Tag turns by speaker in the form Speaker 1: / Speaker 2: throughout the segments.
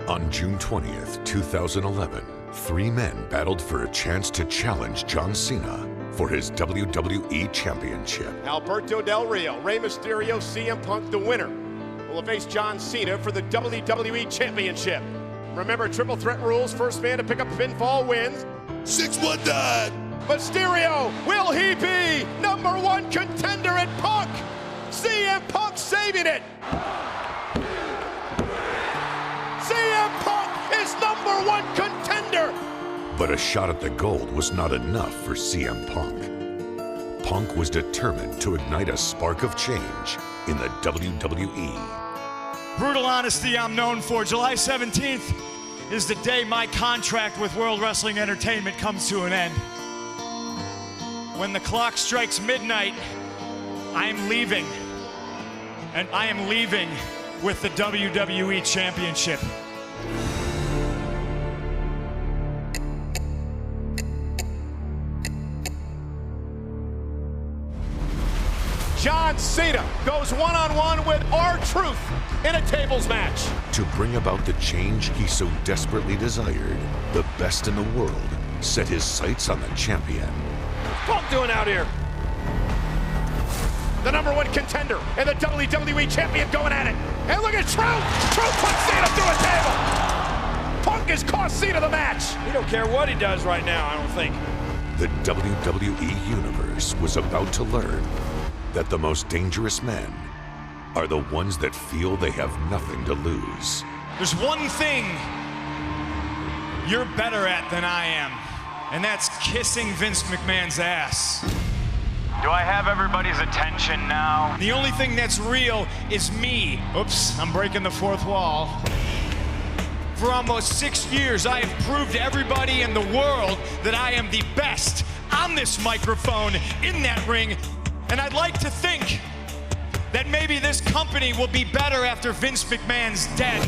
Speaker 1: On June 20th, 2011, three men battled for a chance to challenge John Cena for his WWE Championship.
Speaker 2: Alberto Del Rio, Rey Mysterio, CM Punk, the winner, will face John Cena for the WWE Championship. Remember, triple threat rules. First man to pick up pinfall wins.
Speaker 3: 619.
Speaker 2: Mysterio, will he be #1 contender at Punk? CM Punk saving it. CM Punk is #1 contender.
Speaker 1: But a shot at the gold was not enough for CM Punk. Punk was determined to ignite a spark of change in the WWE.
Speaker 4: Brutal honesty I'm known for. July 17th is the day my contract with World Wrestling Entertainment comes to an end. When the clock strikes midnight, I am leaving. And I am leaving with the WWE Championship.
Speaker 2: John Cena goes one-on-one with R-Truth in a tables match.
Speaker 1: To bring about the change he so desperately desired, the best in the world set his sights on the champion.
Speaker 2: What's Punk doing out here? The #1 contender and the WWE Champion going at it. And look at Truth! Truth puts Cena through a table! Punk has cost Cena the match!
Speaker 5: He don't care what he does right now, I don't think.
Speaker 1: The WWE Universe was about to learn that the most dangerous men are the ones that feel they have nothing to lose.
Speaker 4: There's one thing you're better at than I am, and that's kissing Vince McMahon's ass.
Speaker 6: Do I have everybody's attention now?
Speaker 4: The only thing that's real is me. Oops, I'm breaking the fourth wall. For almost 6 years, I have proved to everybody in the world that I am the best on this microphone, in that ring, and I'd like to think that maybe this company will be better after Vince McMahon's dead.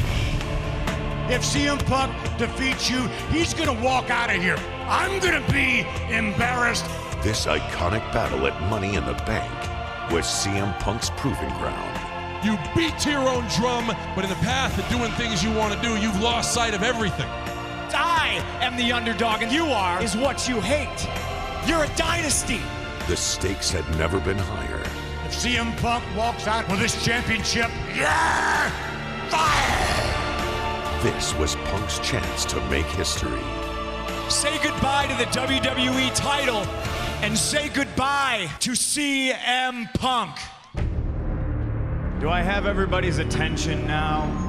Speaker 7: If CM Punk defeats you, he's gonna walk out of here. I'm gonna be embarrassed.
Speaker 1: This iconic battle at Money in the Bank was CM Punk's proving ground.
Speaker 3: You beat to your own drum, but in the path of doing things you want to do, you've lost sight of everything.
Speaker 4: I am the underdog, and you is what you hate. You're a dynasty.
Speaker 1: The stakes had never been higher.
Speaker 7: If CM Punk walks out with this championship, yeah! Fire!
Speaker 1: This was Punk's chance to make history.
Speaker 4: Say goodbye to the WWE title and say goodbye to CM Punk. Do I have everybody's attention now?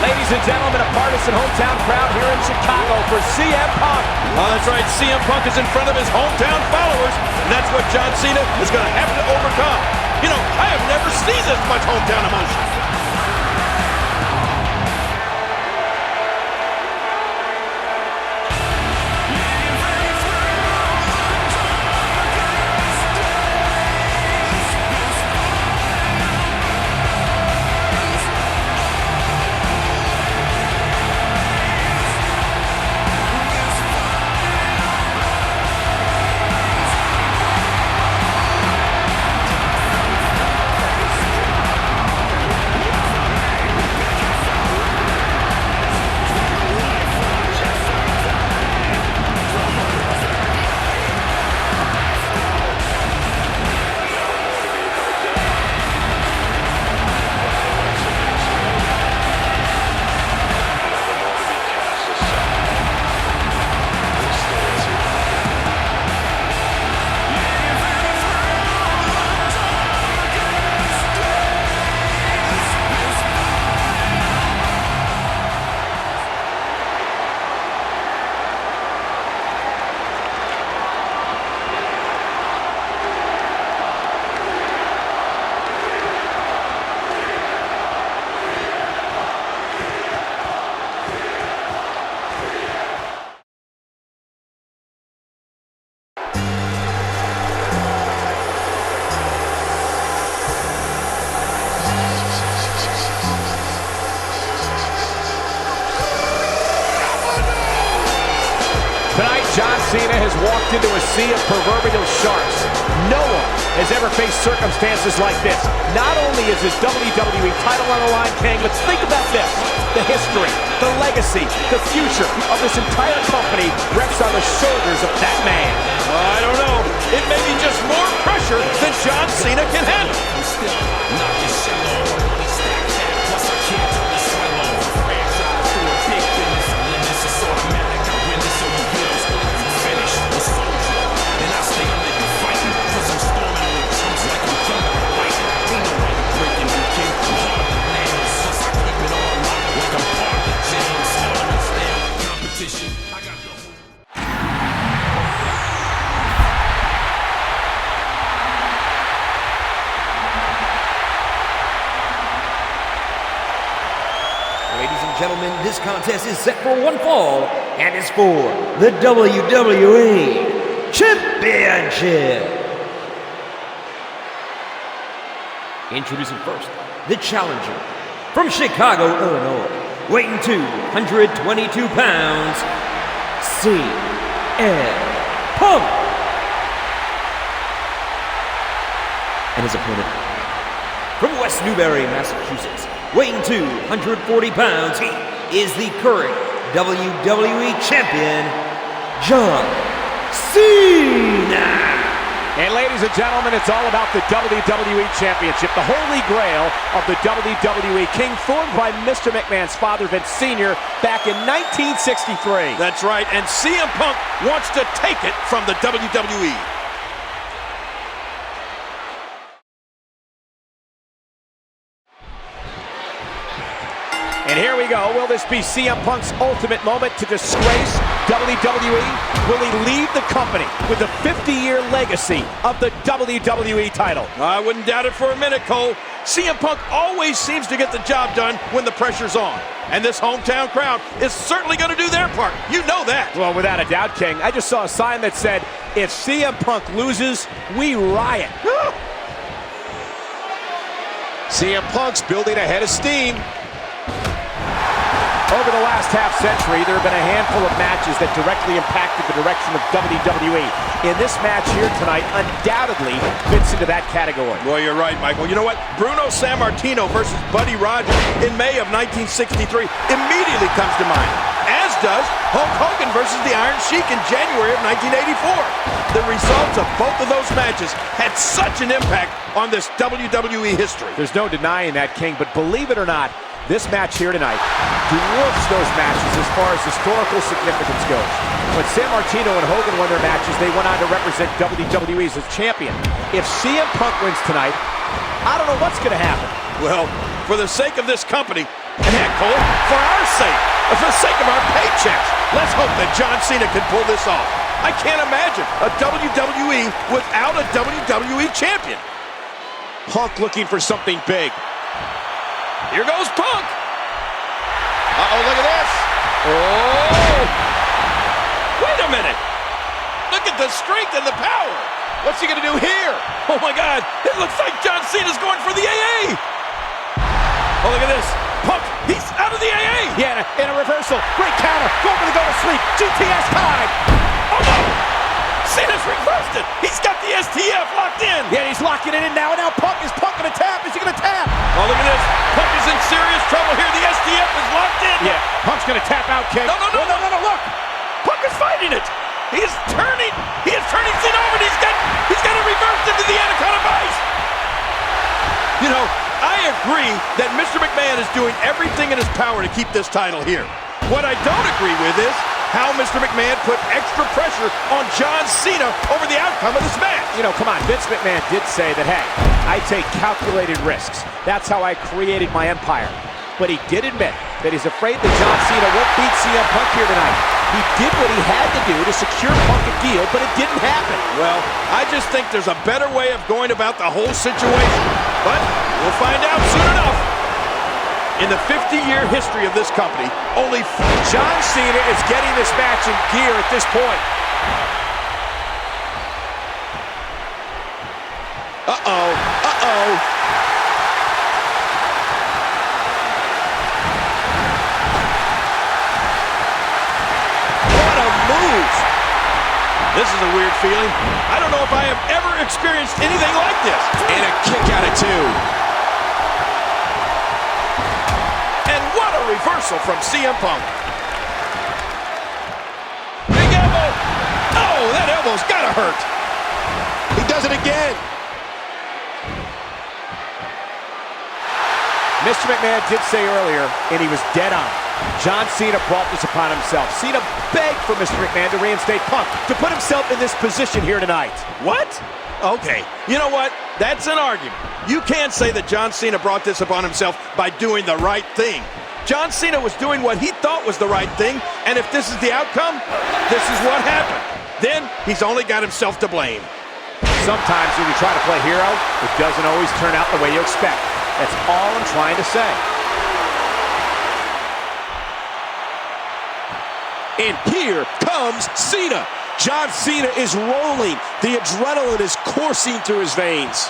Speaker 8: Ladies and gentlemen, a partisan hometown crowd here in Chicago for CM Punk.
Speaker 5: Oh, that's right. CM Punk is in front of his hometown followers, and that's what John Cena is going to have to overcome. You know, I have never seen this much hometown emotion.
Speaker 8: Cena has walked into a sea of proverbial sharks. No one has ever faced circumstances like this. Not only is his WWE title on the line, King, but think about this. The history, the legacy, the future of this entire company rests on the shoulders of that man.
Speaker 5: I don't know. It may be just more pressure than John Cena can handle.
Speaker 9: Ladies and gentlemen, this contest is set for one fall and is for the WWE Championship. Introducing first, the challenger from Chicago, Illinois, weighing 222 pounds, CM Punk. And his opponent from West Newbury, Massachusetts, weighing 240 pounds, he is the current WWE Champion, John Cena.
Speaker 8: And ladies and gentlemen, it's all about the WWE Championship, the holy grail of the WWE. King, formed by Mr. McMahon's father, Vince Sr., back in 1963.
Speaker 5: That's right, and CM Punk wants to take it from the WWE.
Speaker 8: And here we go. Will this be CM Punk's ultimate moment to disgrace WWE? Will he leave the company with a 50-year legacy of the WWE title?
Speaker 5: I wouldn't doubt it for a minute, Cole. CM Punk always seems to get the job done when the pressure's on. And this hometown crowd is certainly going to do their part. You know that.
Speaker 8: Well, without a doubt, King. I just saw a sign that said, if CM Punk loses, we riot.
Speaker 2: CM Punk's building a head of steam.
Speaker 8: Over the last half-century, there have been a handful of matches that directly impacted the direction of WWE. In this match here tonight, undoubtedly fits into that category.
Speaker 5: Boy, you're right, Michael. You know what? Bruno Sammartino versus Buddy Rogers in May of 1963 immediately comes to mind, as does Hulk Hogan versus the Iron Sheik in January of 1984. The results of both of those matches had such an impact on this WWE history.
Speaker 8: There's no denying that, King, but believe it or not, this match here tonight dwarfs those matches as far as historical significance goes. When Sammartino and Hogan won their matches, they went on to represent WWE as champion. If CM Punk wins tonight, I don't know what's going to happen.
Speaker 5: Well, for the sake of this company, and heck, Cole, for our sake, for the sake of our paychecks, let's hope that John Cena can pull this off. I can't imagine a WWE without a WWE champion.
Speaker 2: Punk looking for something big.
Speaker 5: Here goes Punk.
Speaker 2: Uh-oh, look at this.
Speaker 5: Oh! Wait a minute. Look at the strength and the power.
Speaker 2: What's he going to do here?
Speaker 5: Oh, my God. It looks like John Cena's going for the AA. Oh, look at this. Punk, he's out of the AA.
Speaker 8: Yeah, in a reversal. Great counter. Going to go to sleep. GTS time.
Speaker 5: Oh, no. Cena's reversed it. He's got the STF locked in.
Speaker 8: Yeah, he's locking it in now. Now Punk is going to tap. Is he going to tap?
Speaker 5: Oh, look at this. Punk is in serious trouble here. The STF is locked in.
Speaker 8: Yeah, Punk's going to tap out, King.
Speaker 5: No, look. Punk is fighting it. He is turning. He is turning Cena over. And he's got it reversed into the Anaconda Vice. You know, I agree that Mr. McMahon is doing everything in his power to keep this title here. What I don't agree with is how Mr. McMahon put extra pressure on John Cena over the outcome of this match.
Speaker 8: You know, come on, Vince McMahon did say that, hey, I take calculated risks. That's how I created my empire. But he did admit that he's afraid that John Cena won't beat CM Punk here tonight. He did what he had to do to secure Punk a deal, but it didn't happen.
Speaker 5: Well, I just think there's a better way of going about the whole situation. But we'll find out soon enough. In the 50-year history of this company, only
Speaker 8: John Cena is getting this match in gear at this point.
Speaker 5: Uh-oh. What a move. This is a weird feeling. I don't know if I have ever experienced anything like this.
Speaker 8: And a kick out at 2.
Speaker 5: And what a reversal from CM Punk. Big elbow. Oh, that elbow's gotta hurt.
Speaker 2: He does it again.
Speaker 8: Mr. McMahon did say earlier, and he was dead on, John Cena brought this upon himself. Cena begged for Mr. McMahon to reinstate Punk, to put himself in this position here tonight.
Speaker 5: What? Okay, you know what? That's an argument. You can't say that John Cena brought this upon himself by doing the right thing. John Cena was doing what he thought was the right thing, and if this is the outcome, this is what happened. Then he's only got himself to blame.
Speaker 8: Sometimes when you try to play hero, it doesn't always turn out the way you expect. That's all I'm trying to say.
Speaker 10: And here comes Cena. John Cena is rolling. The adrenaline is coursing through his veins.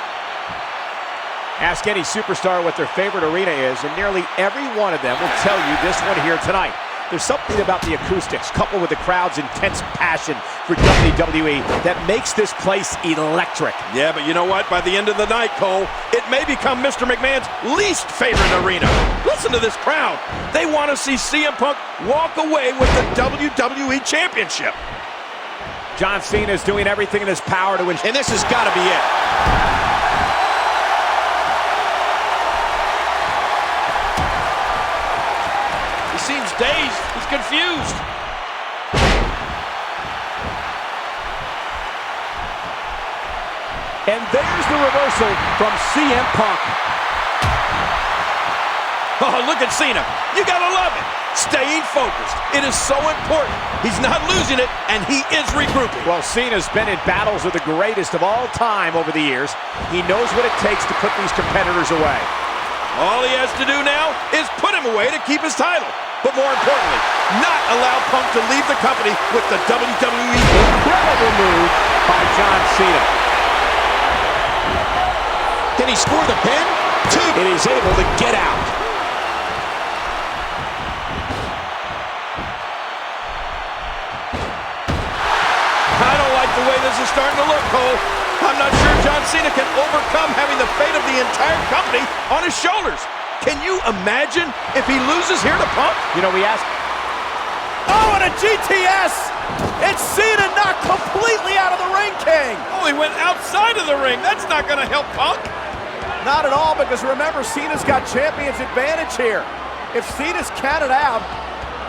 Speaker 8: Ask any superstar what their favorite arena is, and nearly every one of them will tell you this one here tonight. There's something about the acoustics, coupled with the crowd's intense passion for WWE, that makes this place electric.
Speaker 5: Yeah, but you know what? By the end of the night, Cole, it may become Mr. McMahon's least favorite arena. Listen to this crowd. They want to see CM Punk walk away with the WWE Championship.
Speaker 8: John Cena is doing everything in his power to win,
Speaker 5: and this has got to be it. Seems dazed. He's confused.
Speaker 8: And there's the reversal from CM Punk.
Speaker 5: Oh, look at Cena. You gotta love it. Staying focused. It is so important. He's not losing it, and he is regrouping.
Speaker 8: Well, Cena's been in battles with the greatest of all time over the years. He knows what it takes to put these competitors away.
Speaker 5: All he has to do now is put him away to keep his title. But more importantly, not allow Punk to leave the company with the WWE.
Speaker 8: Incredible move by John Cena.
Speaker 10: Can he score the pin? 2. And he's able to get out.
Speaker 5: I don't like the way this is starting to look, Cole. I'm not sure John Cena can overcome having the fate of the entire company on his shoulders. Can you imagine if he loses here to Punk?
Speaker 8: You know, we asked.
Speaker 2: Oh, and a GTS! It's Cena knocked completely out of the ring, King!
Speaker 5: Oh, he went outside of the ring. That's not going to help Punk.
Speaker 2: Not at all, because remember, Cena's got champion's advantage here. If Cena's counted out,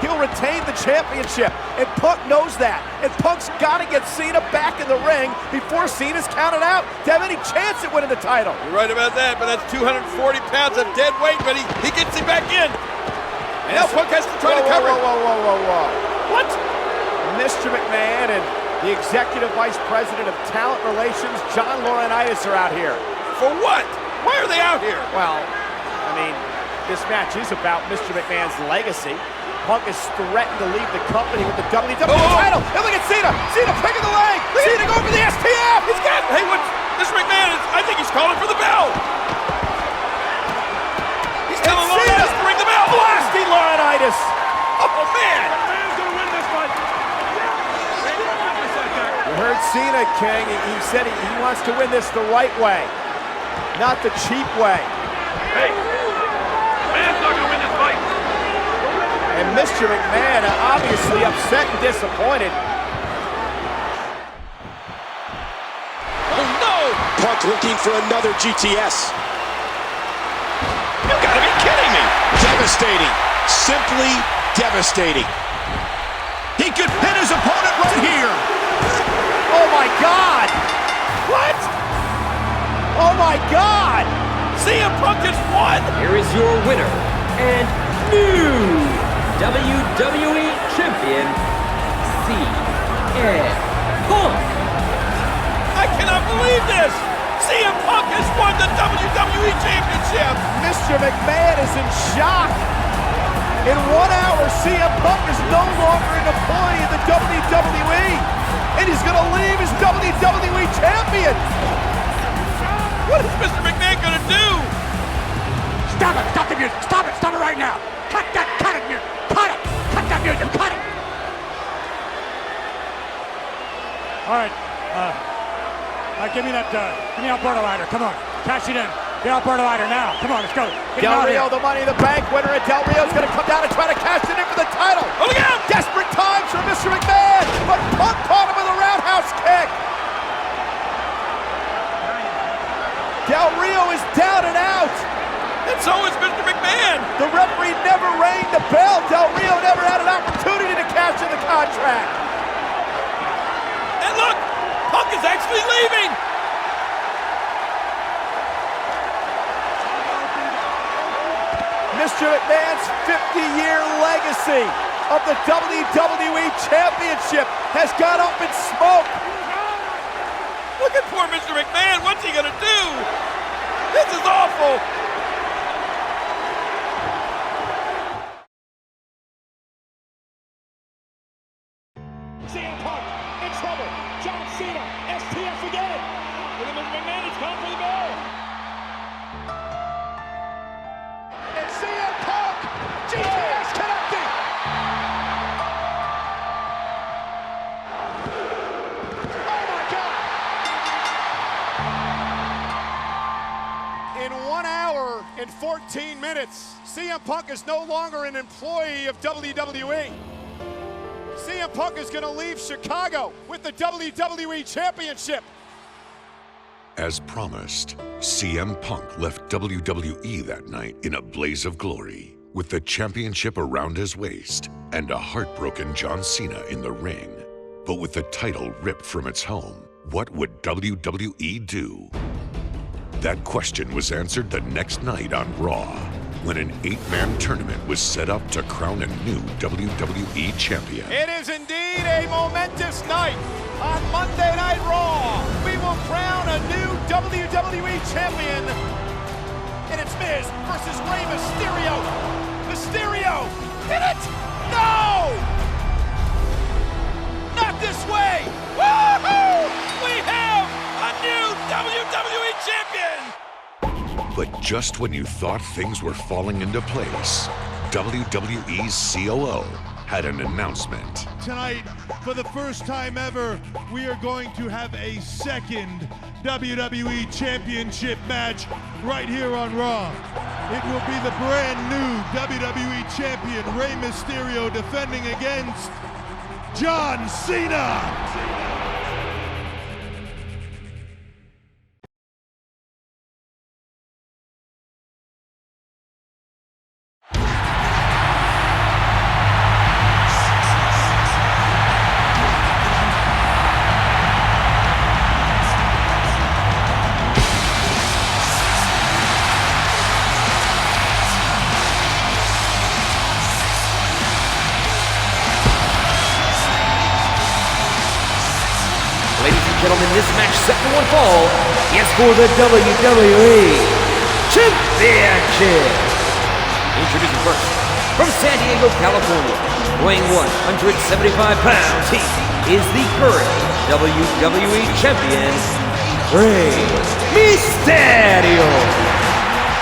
Speaker 2: he'll retain the championship, and Punk knows that. And Punk's got to get Cena back in the ring before Cena's counted out to have any chance at winning the title.
Speaker 5: You're right about that, but that's 240 pounds of dead weight, but he gets him back in. And now Punk has to try to cover it.
Speaker 2: Whoa. What? Mr. McMahon and the Executive Vice President of Talent Relations, John Laurinaitis, are out here.
Speaker 5: For what? Why are they out here?
Speaker 2: Well, I mean, this match is about Mr. McMahon's legacy. Punk is threatened to leave the company with the WWE title. And look at Cena! Cena picking the leg! Cena going for the STF!
Speaker 5: He's got it! Hey, what? Mr. McMahon, I think he's calling for the bell! He's telling Laurinaitis to ring the bell!
Speaker 2: Blasting Laurinaitis!
Speaker 5: Oh, man!
Speaker 2: You heard Cena, King. He said he wants to win this the right way, not the cheap way.
Speaker 5: Hey, man's not going to win this fight.
Speaker 2: And Mr. McMahon obviously upset and disappointed.
Speaker 5: Oh, no!
Speaker 10: Punk looking for another GTS.
Speaker 5: You gotta be kidding me!
Speaker 10: Devastating. Simply devastating.
Speaker 7: He could pin his opponent right here.
Speaker 2: Oh, my God! What? Oh, my God!
Speaker 5: CM Punk has won!
Speaker 9: Here is your winner and new WWE Champion, CM Punk.
Speaker 5: I cannot believe this! CM Punk has won the WWE Championship!
Speaker 2: Mr. McMahon is in shock. In 1 hour, CM Punk is no longer an employee of the WWE. And he's going to leave as WWE Champion.
Speaker 5: What is Mr. McMahon going to do?
Speaker 7: Stop it! Stop the music! Stop it! Stop it right now! Cut that! Cut it! Cut it! Cut that music! Cut it! All right. Give me Alberto ladder. Come on. Cash it in. Get Alberto ladder now. Come on, let's go.
Speaker 2: Del Rio, the Money in the Bank winner, and Del Rio's going to come down and try to cash it in for the title.
Speaker 5: Oh, look out!
Speaker 2: Desperate times for Mr. McMahon, but Punk caught him with a roundhouse kick. Del Rio is down and out.
Speaker 5: And so is Mr. McMahon.
Speaker 2: The referee never rang the bell. Del Rio never had an opportunity to cash in the contract.
Speaker 5: And look, Punk is actually leaving.
Speaker 2: Mr. McMahon's 50-year legacy of the WWE Championship has gone up in smoke.
Speaker 5: Look at poor Mr. McMahon. What's he going to do? This is awful.
Speaker 8: CM Punk in trouble. John Cena, STF again. Look at Mr. McMahon. He's coming for the bell. And CM Punk, GTS connecting. Oh my God.
Speaker 7: In 1 hour and 14 minutes, CM Punk is no longer an employee of WWE. CM Punk is going to leave Chicago with the WWE Championship.
Speaker 1: As promised, CM Punk left WWE that night in a blaze of glory, with the championship around his waist and a heartbroken John Cena in the ring. But with the title ripped from its home, what would WWE do? That question was answered the next night on Raw, when an 8-man tournament was set up to crown a new WWE champion.
Speaker 7: It is indeed a momentous night. On Monday Night Raw, we will crown a new WWE champion. And it's Miz versus Rey Mysterio. Mysterio, hit it! No! Not this way!
Speaker 5: Woohoo! We have a new WWE champion!
Speaker 1: But just when you thought things were falling into place, WWE's COO had an announcement.
Speaker 11: Tonight, for the first time ever, we are going to have a second WWE Championship match right here on Raw. It will be the brand new WWE Champion Rey Mysterio defending against John Cena.
Speaker 9: Gentlemen, this match set for one fall is for the WWE Championship. Introducing first, from San Diego, California, weighing 175 pounds, he is the current WWE Champion, Rey Mysterio.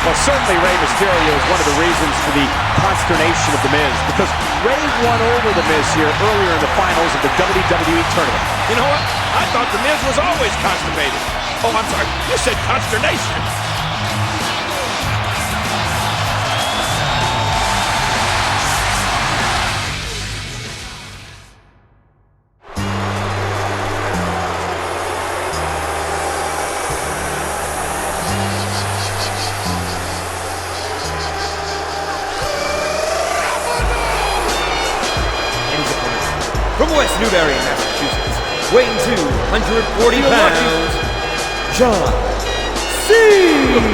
Speaker 8: Well, certainly Rey Mysterio is one of the reasons for the consternation of The Miz, because Rey won over The Miz here earlier in the finals of the WWE tournament.
Speaker 5: You know what? I thought The Miz was always constipated. Oh, I'm sorry. You said consternation.
Speaker 9: From West Newbury, Massachusetts, weighing 240 pounds, John Cena.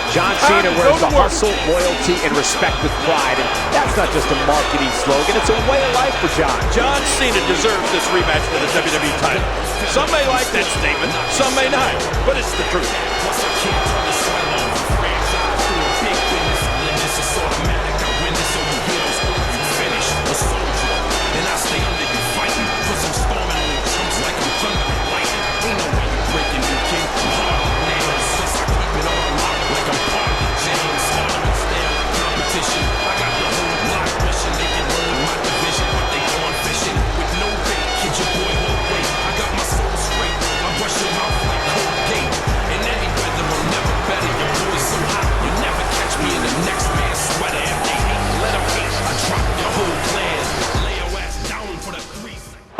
Speaker 8: John Cena wears the hustle, loyalty, and respect with pride, and that's not just a marketing slogan, it's a way of life for John.
Speaker 5: John Cena deserves this rematch for the WWE title. Some may like that statement, some may not, but it's the truth.
Speaker 6: I got the whole block wishing they can learn my division, but they going fishing with no bait.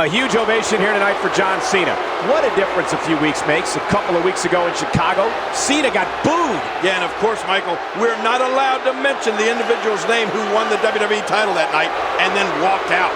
Speaker 8: A huge ovation here tonight for John Cena. What a difference a few weeks makes. A couple of weeks ago in Chicago, Cena got booed.
Speaker 5: Yeah, and of course, Michael, we're not allowed to mention the individual's name who won the WWE title that night and then walked out.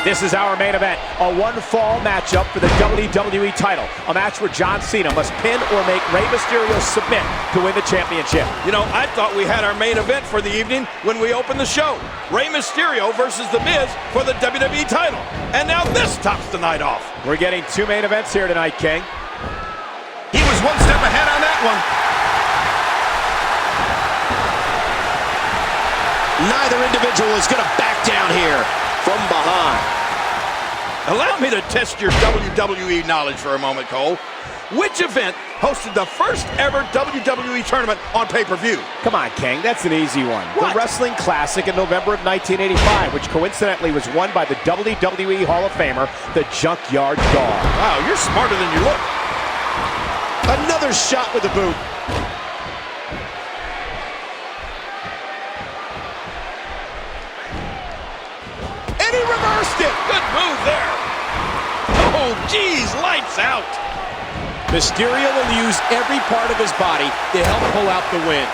Speaker 8: This is our main event, a one-fall matchup for the WWE title. A match where John Cena must pin or make Rey Mysterio submit to win the championship.
Speaker 5: You know, I thought we had our main event for the evening when we opened the show. Rey Mysterio versus The Miz for the WWE title. And now this tops the night off.
Speaker 8: We're getting two main events here tonight, King.
Speaker 5: He was one step ahead on that one.
Speaker 10: Neither individual is going to back down here from behind.
Speaker 5: Allow me to test your WWE knowledge for a moment, Cole. Which event hosted the first ever WWE tournament on pay-per-view?
Speaker 8: Come on, King, that's an easy one.
Speaker 5: What?
Speaker 8: The Wrestling Classic in November of 1985, which coincidentally was won by the WWE Hall of Famer, the Junkyard Dog.
Speaker 5: Wow, you're smarter than you look.
Speaker 10: Another shot with the boot.
Speaker 5: And he reversed it. Good move there. Oh, geez, lights out.
Speaker 10: Mysterio will use every part of his body to help pull out the win.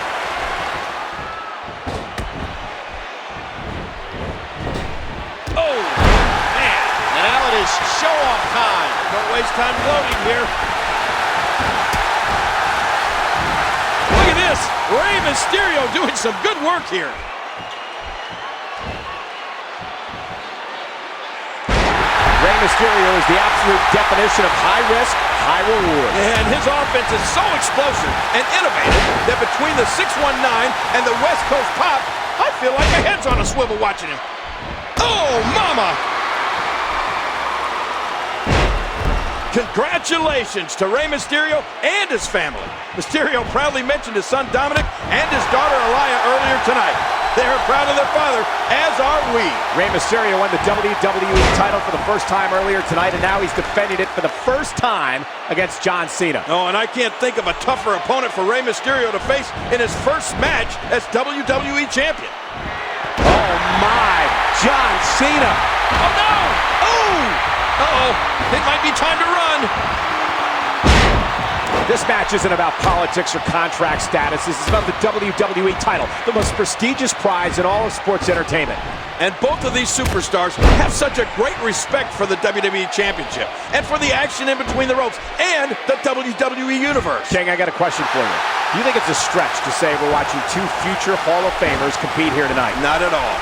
Speaker 5: Oh, man.
Speaker 10: Now it is show-off time.
Speaker 5: Don't waste time gloating here. Look at this. Rey Mysterio doing some good work here.
Speaker 8: Rey Mysterio is the absolute definition of high risk, high reward.
Speaker 5: And his offense is so explosive and innovative that between the 619 and the West Coast pop, I feel like my head's on a swivel watching him. Oh, mama! Congratulations to Rey Mysterio and his family. Mysterio proudly mentioned his son Dominic and his daughter Aliyah earlier tonight. They are proud of their father, as are we.
Speaker 8: Rey Mysterio won the WWE title for the first time earlier tonight, and now he's defending it for the first time against John Cena.
Speaker 5: Oh, and I can't think of a tougher opponent for Rey Mysterio to face in his first match as WWE Champion.
Speaker 8: Oh, my. John Cena.
Speaker 5: Oh, no! Oh! Uh-oh. It might be time to run.
Speaker 8: This match isn't about politics or contract status. This is about the WWE title, the most prestigious prize in all of sports entertainment.
Speaker 5: And both of these superstars have such a great respect for the WWE Championship and for the action in between the ropes and the WWE Universe.
Speaker 8: King, I got a question for you. Do you think it's a stretch to say we're watching two future Hall of Famers compete here tonight?
Speaker 5: Not at all.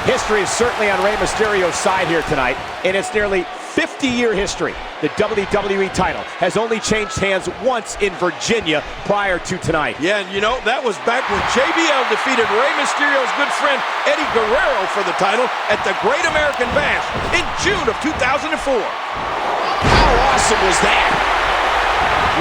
Speaker 8: History is certainly on Rey Mysterio's side here tonight. In its nearly 50-year history, the WWE title has only changed hands once in Virginia prior to tonight.
Speaker 5: Yeah, and you know, that was back when JBL defeated Rey Mysterio's good friend Eddie Guerrero for the title at the Great American Bash in June of 2004.
Speaker 10: How awesome was that?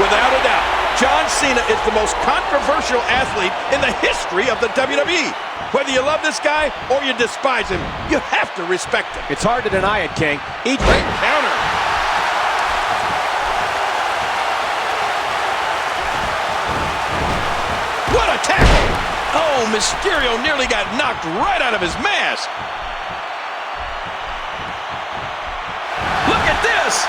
Speaker 5: Without a doubt, John Cena is the most controversial athlete in the history of the WWE. Whether you love this guy or you despise him, you have to respect him.
Speaker 8: It's hard to deny it, King.
Speaker 5: Great counter. What a tackle! Oh, Mysterio nearly got knocked right out of his mask. Look at this!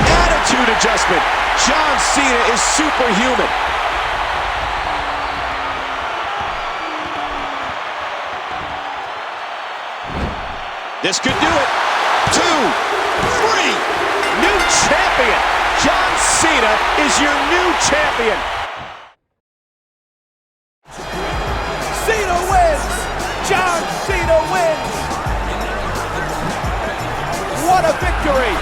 Speaker 10: Attitude adjustment. John Cena is superhuman. This could do it. 2, 3.
Speaker 8: New champion. John Cena is your new champion.
Speaker 2: Cena wins! John Cena wins! What a victory!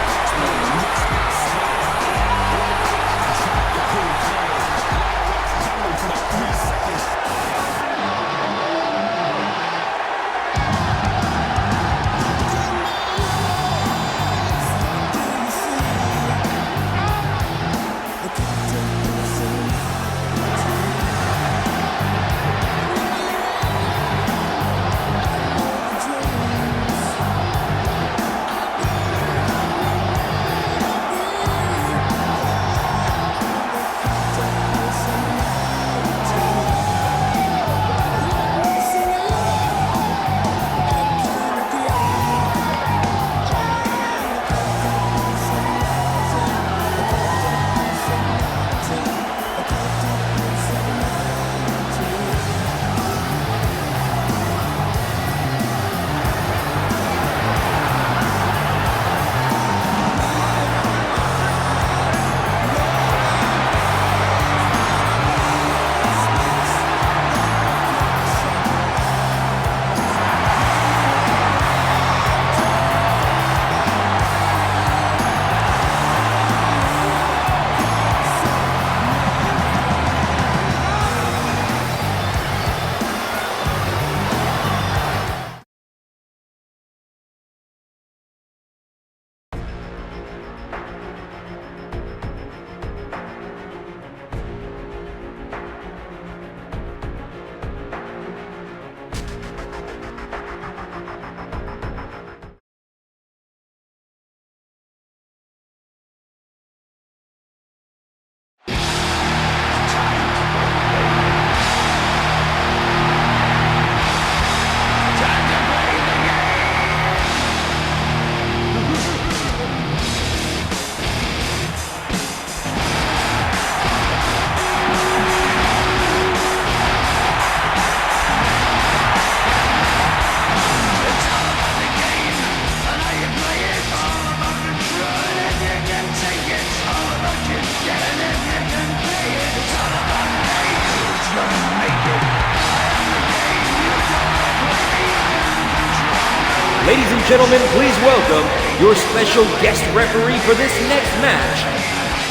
Speaker 9: gentlemen, please welcome your special guest referee for this next match,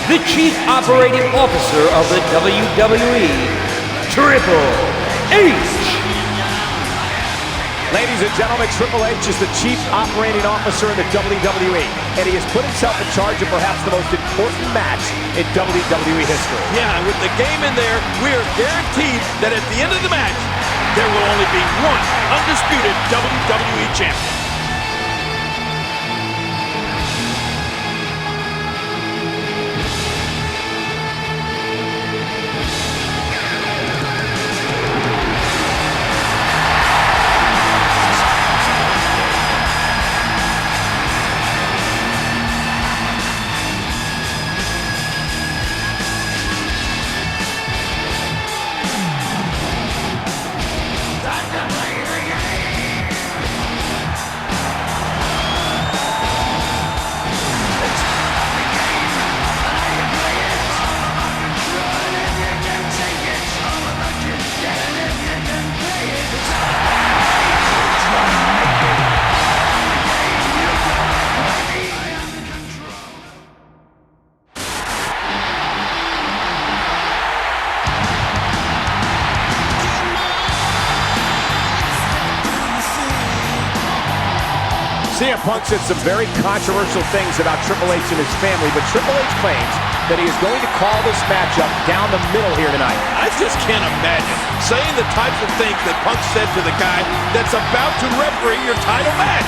Speaker 9: the Chief Operating Officer of the WWE, Triple H.
Speaker 8: Ladies and gentlemen, Triple H is the Chief Operating Officer in the WWE, and he has put himself in charge of perhaps the most important match in WWE history.
Speaker 5: Yeah, and with the game in there, we are guaranteed that at the end of the match, there will only be one undisputed WWE champion.
Speaker 8: CM Punk said some very controversial things about Triple H and his family, but Triple H claims that he is going to call this matchup down the middle here tonight.
Speaker 5: I just can't imagine saying the types of things that Punk said to the guy that's about to referee your title match.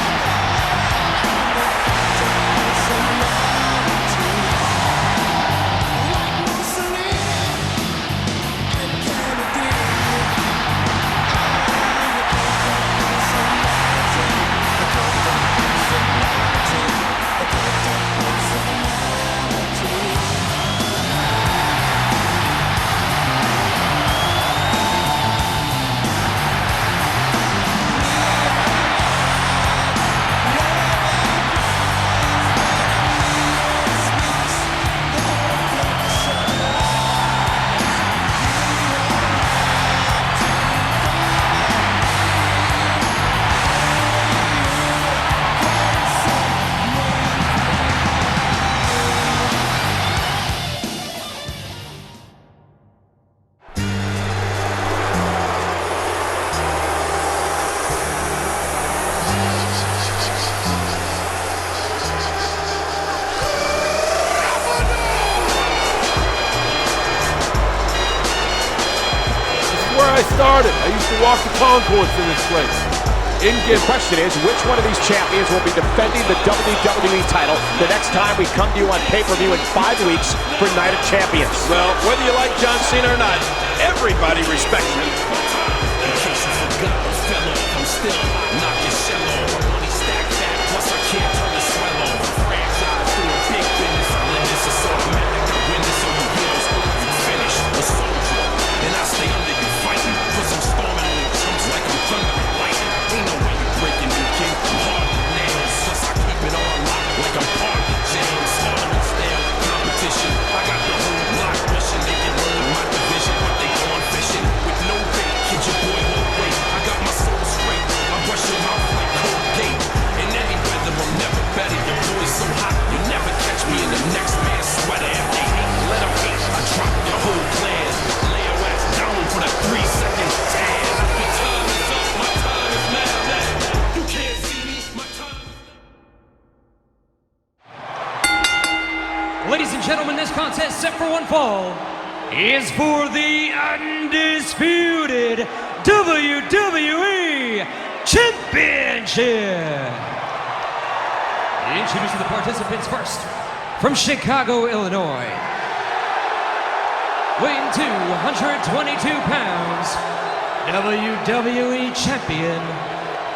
Speaker 10: I started. I used to walk the concourse in this place.
Speaker 8: The question is, which one of these champions will be defending the WWE title the next time we come to you on pay-per-view in 5 weeks for Night of Champions?
Speaker 5: Well, whether you like John Cena or not, everybody respects him.
Speaker 12: In case you forgot, I'm still knocking shell off. Money stacked fat, plus I can't turn the swell off. Franchise through a big business, limits is automatic. I win this on the wheels, you finish a soldier. And I stay under you fighting, cause I'm storming on chumps like I'm thunder and lightning. Ain't no way you're breaking me, king. I'm hard with nails, plus I keep it on lock like I'm part of James. Slaughter stale competition. I got the whole block mission. They can learn my division, but they gone fishing with no bait. Kid your boy won't wait. I got my soul straight. I brush your mouth like Colgate. In any weather, I'm never better. Your boy's so hot, you never catch me in the next man's sweater. If they hate, let them hate. I drop your whole clan. Lay your ass down for the 3-second tan. Your time is up, my time is now. You can't see me, my time is now.
Speaker 13: Ladies and gentlemen, this contest set for one fall is for the undisputed WWE Championship. Introducing the participants first, from Chicago, Illinois, weighing 222 pounds, WWE Champion,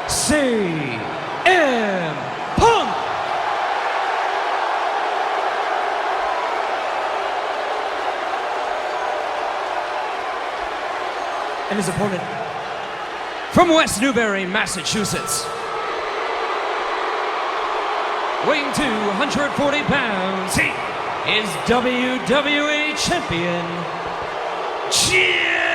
Speaker 13: CM Punk. And his opponent, from West Newbury, Massachusetts, weighing 240 pounds, he is WWE Champion, John Cena.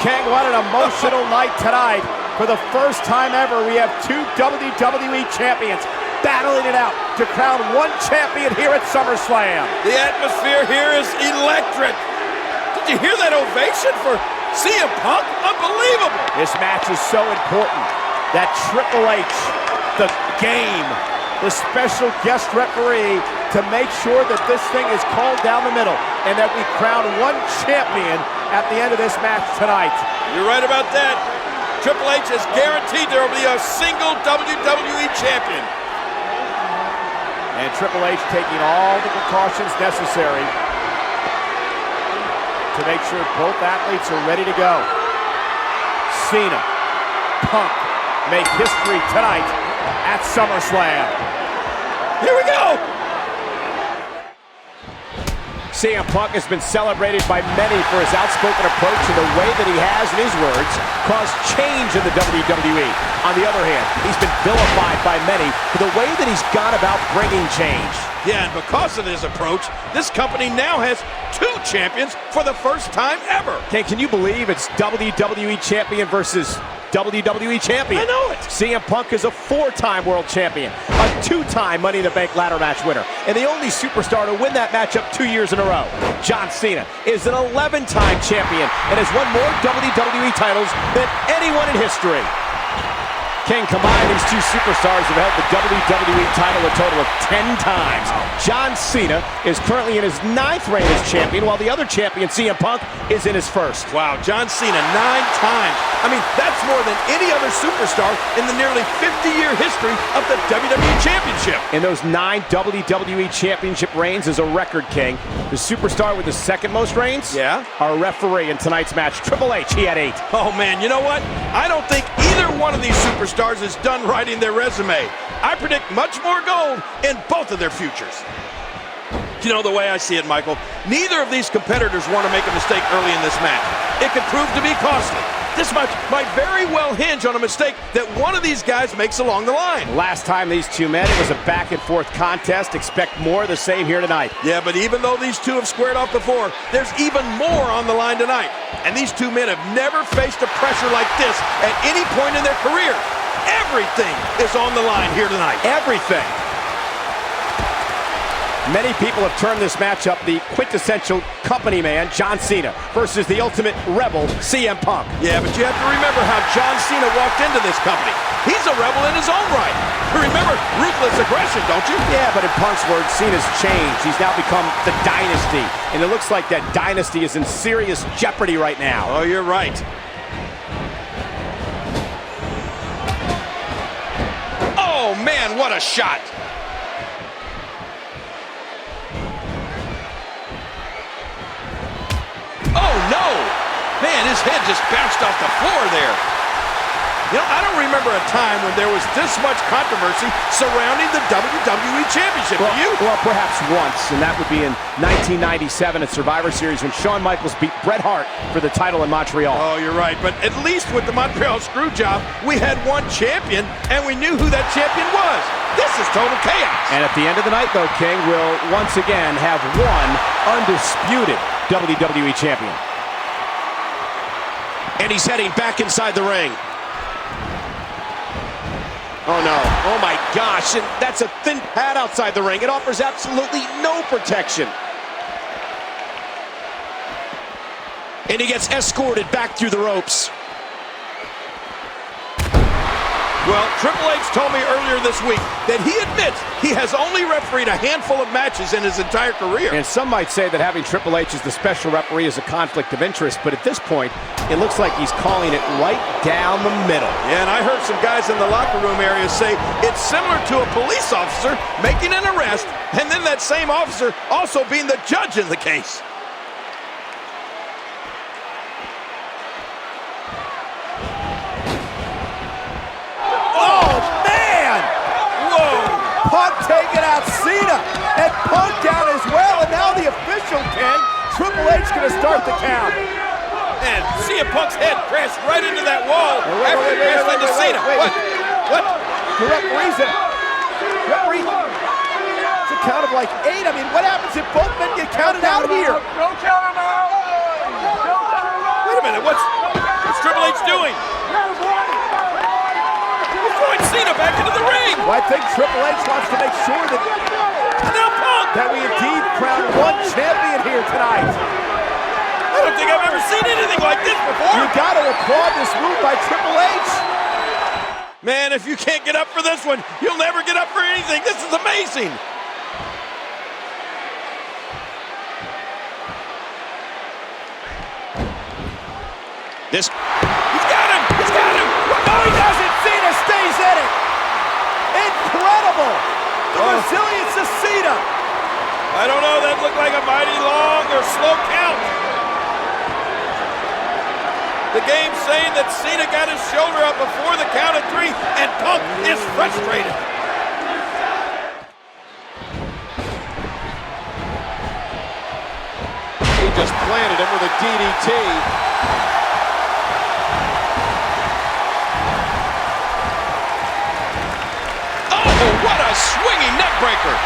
Speaker 2: King, what an emotional night tonight. For the first time ever, we have two WWE champions battling it out to crown one champion here at SummerSlam.
Speaker 5: The atmosphere here is electric. Did you hear that ovation for CM Punk? Unbelievable.
Speaker 2: This match is so important that Triple H, the Game, the special guest referee, to make sure that this thing is called down the middle and that we crown one champion at the end of this match tonight.
Speaker 5: You're right about that. Triple H is guaranteed there will be a single WWE champion.
Speaker 2: And Triple H taking all the precautions necessary to make sure both athletes are ready to go. Cena, Punk make history tonight at SummerSlam.
Speaker 5: Here we go!
Speaker 8: CM Punk has been celebrated by many for his outspoken approach and the way that he has, in his words, caused change in the WWE. On the other hand, he's been vilified by many for the way that he's gone about bringing change.
Speaker 5: Yeah, and because of his approach, this company now has two champions for the first time ever.
Speaker 8: Okay, can you believe it's WWE champion versus WWE champion?
Speaker 5: I know it.
Speaker 8: CM Punk is a 4-time world champion, a 2-time Money in the Bank ladder match winner, and the only superstar to win that matchup 2 years in a row. John Cena is an 11-time champion and has won more WWE titles than anyone in history. King, combined, these two superstars have held the WWE title a total of 10 times. John Cena is currently in his 9th reign as champion, while the other champion, CM Punk, is in his 1st.
Speaker 5: Wow, John Cena 9 times. I mean, that's more than any other superstar in the nearly 50-year history of the WWE Championship.
Speaker 8: In those 9 WWE Championship reigns is a record, King. The superstar with the second most reigns?
Speaker 5: Yeah?
Speaker 8: Our referee in tonight's match, Triple H, he had 8.
Speaker 5: Oh, man, you know what? I don't think either one of these superstars is done writing their resume. I predict much more gold in both of their futures. You know, the way I see it, Michael, neither of these competitors want to make a mistake early in this match. It could prove to be costly. This match might very well hinge on a mistake that one of these guys makes along the line.
Speaker 8: Last time these two met, it was a back-and-forth contest. Expect more of the same here tonight.
Speaker 5: Yeah, but even though these two have squared off before, there's even more on the line tonight. And these two men have never faced a pressure like this at any point in their career. Everything is on the line here tonight.
Speaker 8: Everything. Many people have termed this matchup the quintessential company man, John Cena, versus the ultimate rebel, CM Punk.
Speaker 5: Yeah, but you have to remember how John Cena walked into this company. He's a rebel in his own right. Remember ruthless aggression, don't you?
Speaker 8: Yeah, but in Punk's words, Cena's changed. He's now become the dynasty. And it looks like that dynasty is in serious jeopardy right now.
Speaker 5: Oh, you're right. Oh, man, what a shot. Oh, no! Man, his head just bounced off the floor there. You know, I don't remember a time when there was this much controversy surrounding the WWE Championship. Do you?
Speaker 8: Well, perhaps once, and that would be in 1997 at Survivor Series when Shawn Michaels beat Bret Hart for the title in Montreal.
Speaker 5: Oh, you're right. But at least with the Montreal Screwjob, we had one champion, and we knew who that champion was. This is total chaos.
Speaker 8: And at the end of the night, though, King will once again have one undisputed WWE champion.
Speaker 10: And he's heading back inside the ring. Oh, no. Oh, my gosh. And that's a thin pad outside the ring. It offers absolutely no protection. And he gets escorted back through the ropes.
Speaker 5: Well, Triple H told me earlier this week that he admits he has only refereed a handful of matches in his entire career.
Speaker 8: And some might say that having Triple H as the special referee is a conflict of interest, but at this point, it looks like he's calling it right down the middle.
Speaker 5: Yeah, and I heard some guys in the locker room area say it's similar to a police officer making an arrest, and then that same officer also being the judge in the case.
Speaker 2: Punk taking out Cena, and Punk down as well, and now the official, King, Triple H gonna start the count.
Speaker 5: And CM Punk's head crashed right into that wall after he crashed into Cena. What?
Speaker 2: The referee's in. Referee, it's a count of like 8. I mean, what happens if both men get counted out here?
Speaker 7: Don't count him out!
Speaker 5: Wait a minute, what's
Speaker 2: Well, I think Triple H wants to make sure that we indeed crown one champion here tonight.
Speaker 5: I don't think I've ever seen anything like this before.
Speaker 2: You got to applaud this move by Triple H.
Speaker 5: Man, if you can't get up for this one, you'll never get up for anything. This is amazing.
Speaker 2: He's got him! He's got him! No, he doesn't! Cena stays in it! Incredible! The resilience of Cena!
Speaker 5: I don't know, that looked like a mighty long or slow count. The game's saying that Cena got his shoulder up before the count of 3, and Punk is frustrated.
Speaker 10: He just planted him with a DDT.
Speaker 5: What a swinging neck breaker.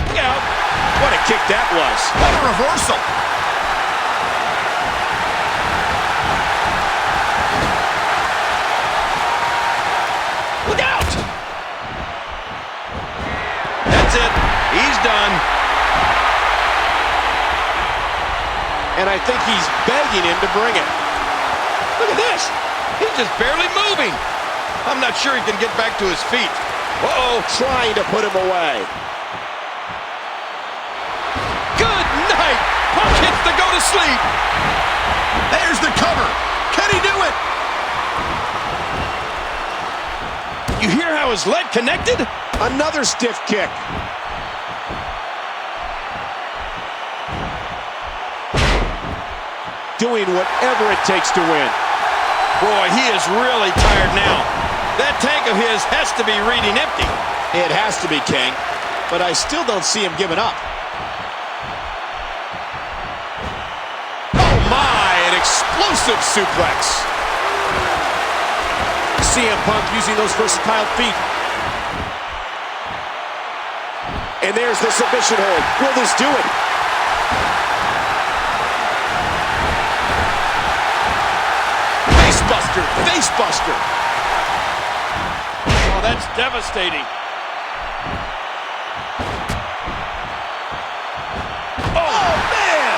Speaker 5: Look out.
Speaker 10: What a kick that was.
Speaker 5: What a reversal. Look out. That's it. He's done.
Speaker 10: And I think he's begging him to bring it.
Speaker 5: Look at this. He's just barely moving. I'm not sure he can get back to his feet.
Speaker 10: Uh-oh, trying to put him away.
Speaker 5: Good night. Punk hits the go to sleep. There's the cover. Can he do it? You hear how his leg connected?
Speaker 10: Another stiff kick. Doing whatever it takes to win.
Speaker 5: Boy, he is really tired now. That tank of his has to be reading empty.
Speaker 10: It has to be, King. But I still don't see him giving up. Oh my, an explosive suplex. CM Punk using those versatile feet. And there's the submission hold. Will this do it? Face buster.
Speaker 5: Oh, that's devastating. Oh, man!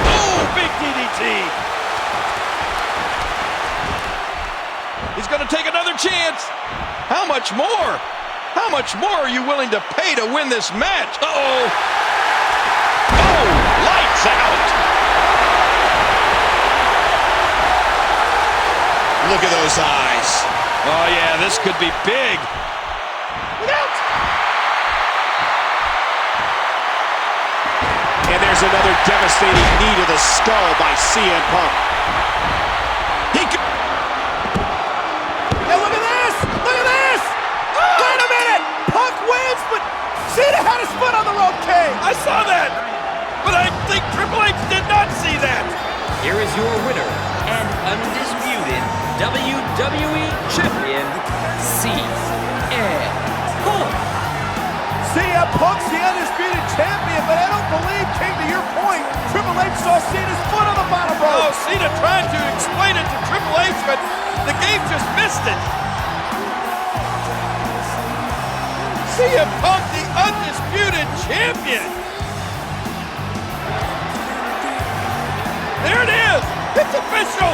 Speaker 5: Oh, big DDT. He's going to take another chance. How much more? How much more are you willing to pay to win this match? Uh-oh. Oh, lights out.
Speaker 10: Look at those eyes.
Speaker 5: Oh, yeah, this could be big. Look out!
Speaker 10: And there's another devastating knee to the skull by CM Punk.
Speaker 2: And look at this! Look at this! Oh! Wait a minute! Punk wins, but Cena had his foot on the rope, King!
Speaker 5: I saw that! But I think Triple H did not see that!
Speaker 9: Here is your winner and undisputed WWE Champion, CM Punk.
Speaker 2: CM Punk's the undisputed champion, but I don't believe, King, to your point, Triple H saw Cena's foot on the bottom rope.
Speaker 5: Oh, Cena tried to explain it to Triple H, but the game just missed it. CM Punk, the undisputed champion. There it is. It's official.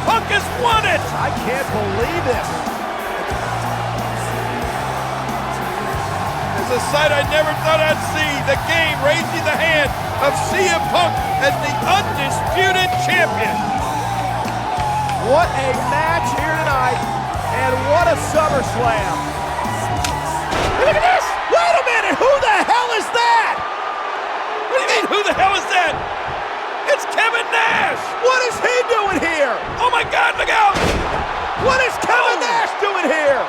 Speaker 5: Punk has won it!
Speaker 2: I can't believe this.
Speaker 5: It's a sight I never thought I'd see. The game raising the hand of CM Punk as the undisputed champion.
Speaker 2: What a match here tonight, and what a SummerSlam. Look at this! Wait a minute! Who the hell is that?
Speaker 5: What do you mean, who the hell is that? It's Kevin Nash!
Speaker 2: What is he doing here?
Speaker 5: Oh my God, look out!
Speaker 2: What is Kevin Nash doing here?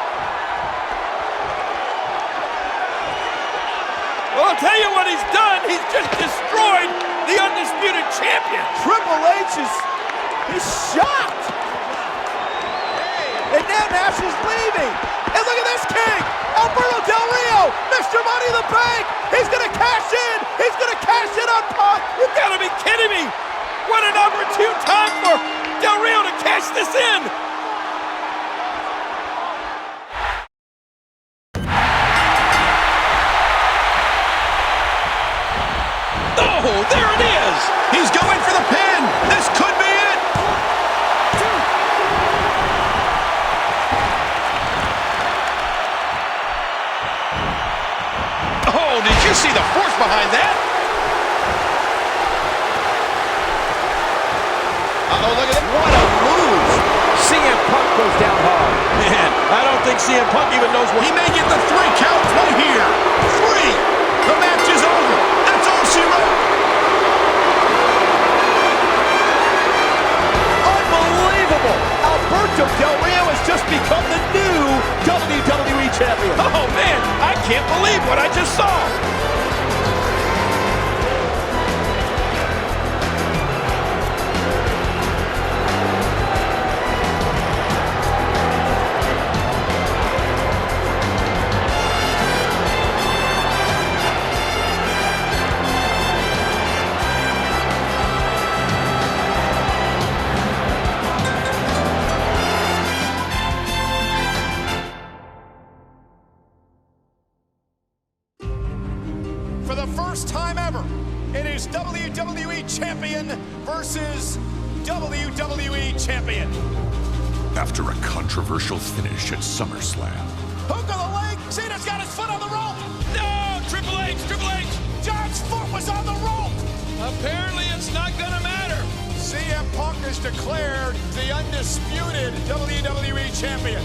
Speaker 5: Well, I'll tell you what he's done. He's just destroyed the undisputed champion.
Speaker 2: Triple H he's shocked. And now Nash is leaving. And look at this, King! Alberto Del Rio, Mr. Money in the Bank! He's gonna cash in! He's gonna cash in on Punk!
Speaker 5: You gotta be kidding me! cash this in. Oh, there it is.
Speaker 10: He's going for the pin. This could be it. Oh, did you see the force behind that? Uh-oh, look at that.
Speaker 8: What a move! CM Punk goes down hard.
Speaker 5: Man, I don't think CM Punk even knows what...
Speaker 10: He may get the 3 count right here. 3. The match is over. That's all she wrote.
Speaker 2: Unbelievable! Alberto Del Rio has just become the new WWE Champion.
Speaker 5: Oh, man, I can't believe what I just saw.
Speaker 7: For the first time ever, it is WWE Champion versus WWE Champion.
Speaker 1: After a controversial finish at SummerSlam,
Speaker 7: Hook of the leg. Cena's got his foot on the rope.
Speaker 5: No, Triple H, Triple H.
Speaker 7: John's foot was on the rope.
Speaker 5: Apparently it's not gonna matter.
Speaker 7: CM Punk is declared the undisputed WWE Champion.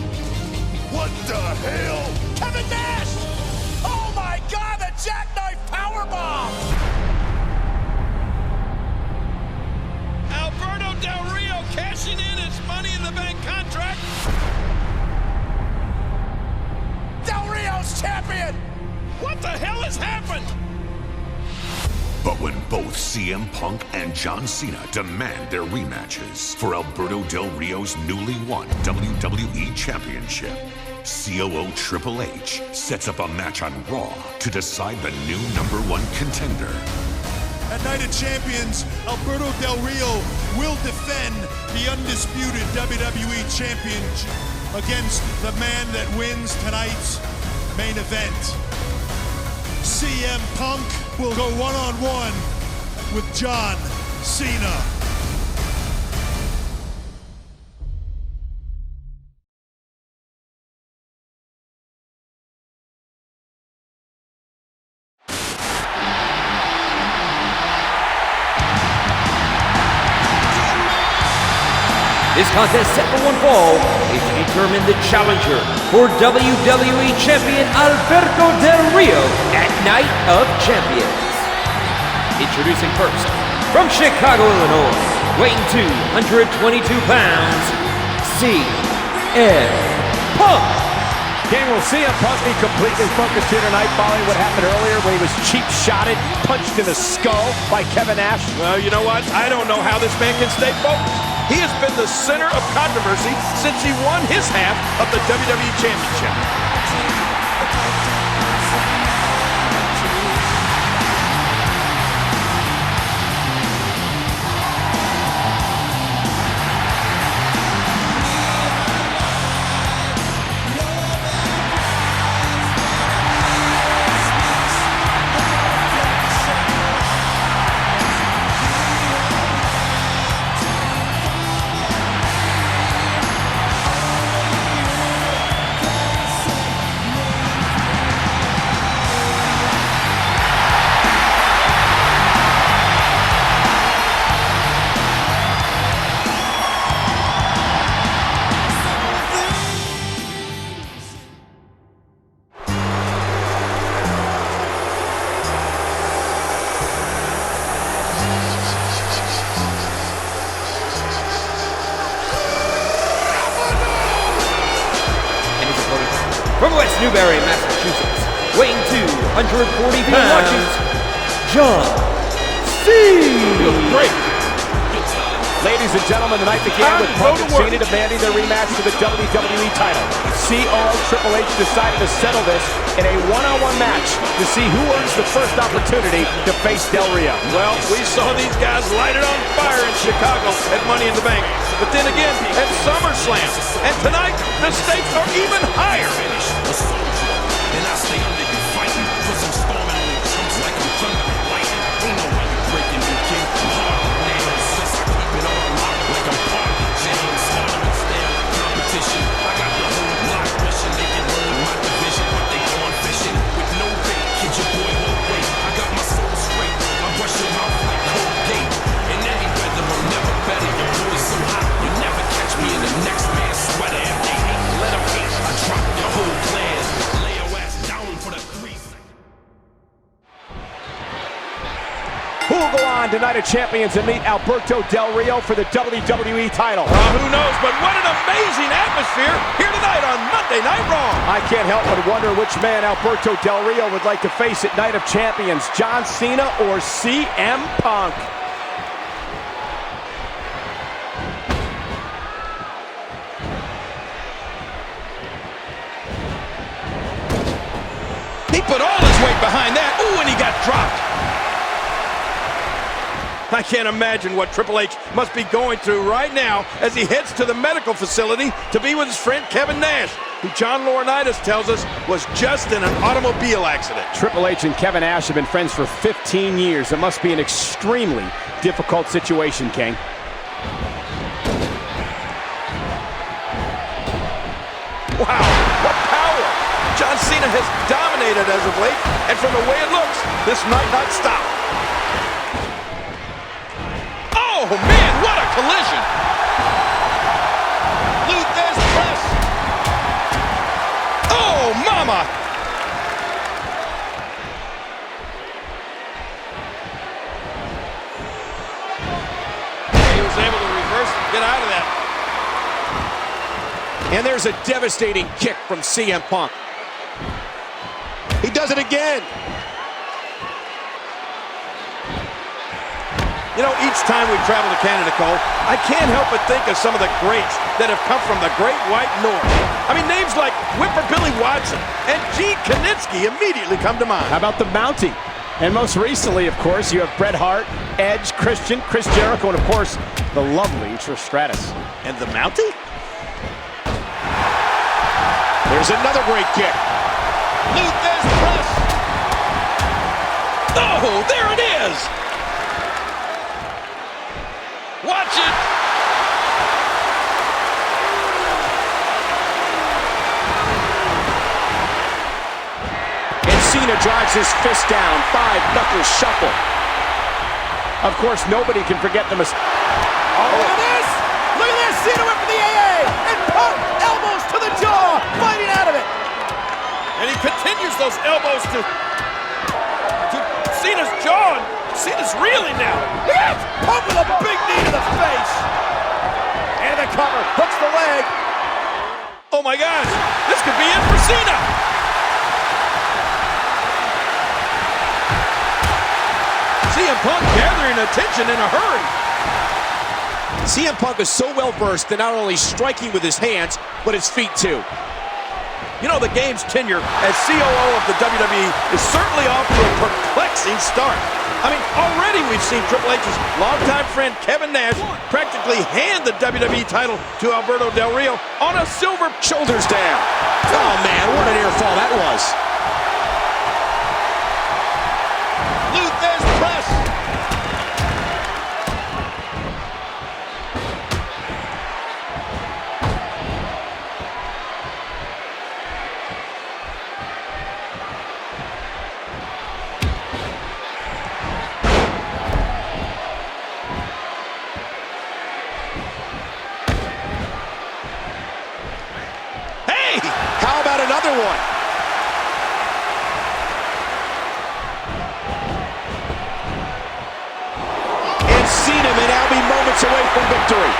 Speaker 11: What the hell?
Speaker 7: Kevin Nash! Oh my God, the jackknife powerbomb!
Speaker 5: Alberto Del Rio cashing in his Money in the Bank contract.
Speaker 7: Del Rio's champion!
Speaker 5: What the hell has happened?
Speaker 1: but when both CM Punk and John Cena demand their rematches for Alberto Del Rio's newly won WWE Championship, COO Triple H sets up a match on Raw to decide the new #1 contender.
Speaker 11: At Night of Champions, Alberto Del Rio will defend the undisputed WWE Championship against the man that wins tonight's main event. CM Punk will go one-on-one with John Cena.
Speaker 9: This contest set for one fall is to determine the challenger for WWE Champion Alberto Del Rio at Night of Champions. Introducing first, from Chicago, Illinois, weighing 222 pounds, CM Punk.
Speaker 8: King, will CM Punk be completely focused here tonight following what happened earlier when he was cheap-shotted, punched in the skull by Kevin Nash?
Speaker 5: Well, you know what? I don't know how this man can stay focused. He has been the center of controversy since he won his half of the WWE Championship.
Speaker 9: From West Newbury, Massachusetts, weighing 240 pounds, John Cena.
Speaker 5: Feels great.
Speaker 8: Ladies and gentlemen, the night began with Punk and Cena demanding their rematch for the WWE title. COO Triple H decided to settle this in a one-on-one match to see who earns the first opportunity to face Del Rio.
Speaker 5: Well, we saw these guys light it on fire in Chicago at Money in the Bank. But then again, at SummerSlam. And tonight, the stakes are even higher.
Speaker 12: And I stay under you fighting, 'cause I'm storming on them chumps like I'm thunder and lightning. Ain't no way you're breaking me, king. I'm hard on nails, since I keep it on lock like I'm part of James. Harder style competition. I got the whole block wishing they can learn my division, but they gone fishing with no bait. Kid your boy won't wait. I got my soul straight. I brush your mouth like Colgate. In any weather, I'm never better. Your boy's so hot, you never catch me in the next man's sweater. If they hate, let them hate. I drop your whole plan.
Speaker 8: Who will go on to Night of Champions and meet Alberto Del Rio for the WWE title?
Speaker 5: Who knows, but what an amazing atmosphere here tonight on Monday Night Raw.
Speaker 8: I can't help but wonder which man Alberto Del Rio would like to face at Night of Champions, John Cena or CM Punk.
Speaker 5: He put all his weight behind that. Ooh, and he got dropped. I can't imagine what Triple H must be going through right now as he heads to the medical facility to be with his friend Kevin Nash, who John Laurinaitis tells us was just in an automobile accident.
Speaker 8: Triple H and Kevin Nash have been friends for 15 years. It must be an extremely difficult situation, King.
Speaker 5: Wow, what power! John Cena has dominated as of late, and from the way it looks, this might not stop. Oh, man, what a collision! Luthez press! Oh, mama! He was able to reverse and get out of that.
Speaker 10: And there's a devastating kick from CM Punk. He does it again.
Speaker 5: You know, each time we travel to Canada, Cole, I can't help but think of some of the greats that have come from the Great White North. I mean, names like Whipper Billy Watson and Gene Kiniski immediately come to mind.
Speaker 8: How about the Mountie? And most recently, of course, you have Bret Hart, Edge, Christian, Chris Jericho, and of course, the lovely Trish Stratus.
Speaker 5: And the Mountie?
Speaker 10: There's another great kick.
Speaker 5: Luthez press. Oh, there it is. Watch it.
Speaker 8: And Cena drives his fist down. 5-knuckle shuffle. Of course, nobody can forget the mistake.
Speaker 2: Oh, look at this! Look at this! Cena went for the AA! And Punk elbows to the jaw, fighting out of it.
Speaker 5: And he continues those elbows to Cena's jaw. Cena's reeling now.
Speaker 2: Look at it! Punk with a big knee to the face. And the cover, hooks the leg.
Speaker 5: Oh my gosh, this could be it for Cena. CM Punk gathering attention in a hurry.
Speaker 10: CM Punk is so well versed in not only striking with his hands, but his feet too.
Speaker 5: You know, the game's tenure as COO of the WWE is certainly off to a perplexing start. I mean, already we've seen Triple H's longtime friend Kevin Nash practically hand the WWE title to Alberto Del Rio on a silver.
Speaker 10: Shoulders down. Oh man, what an air fall that was.
Speaker 5: Luthez press.
Speaker 10: How about another one? And Cena may now be moments away from victory.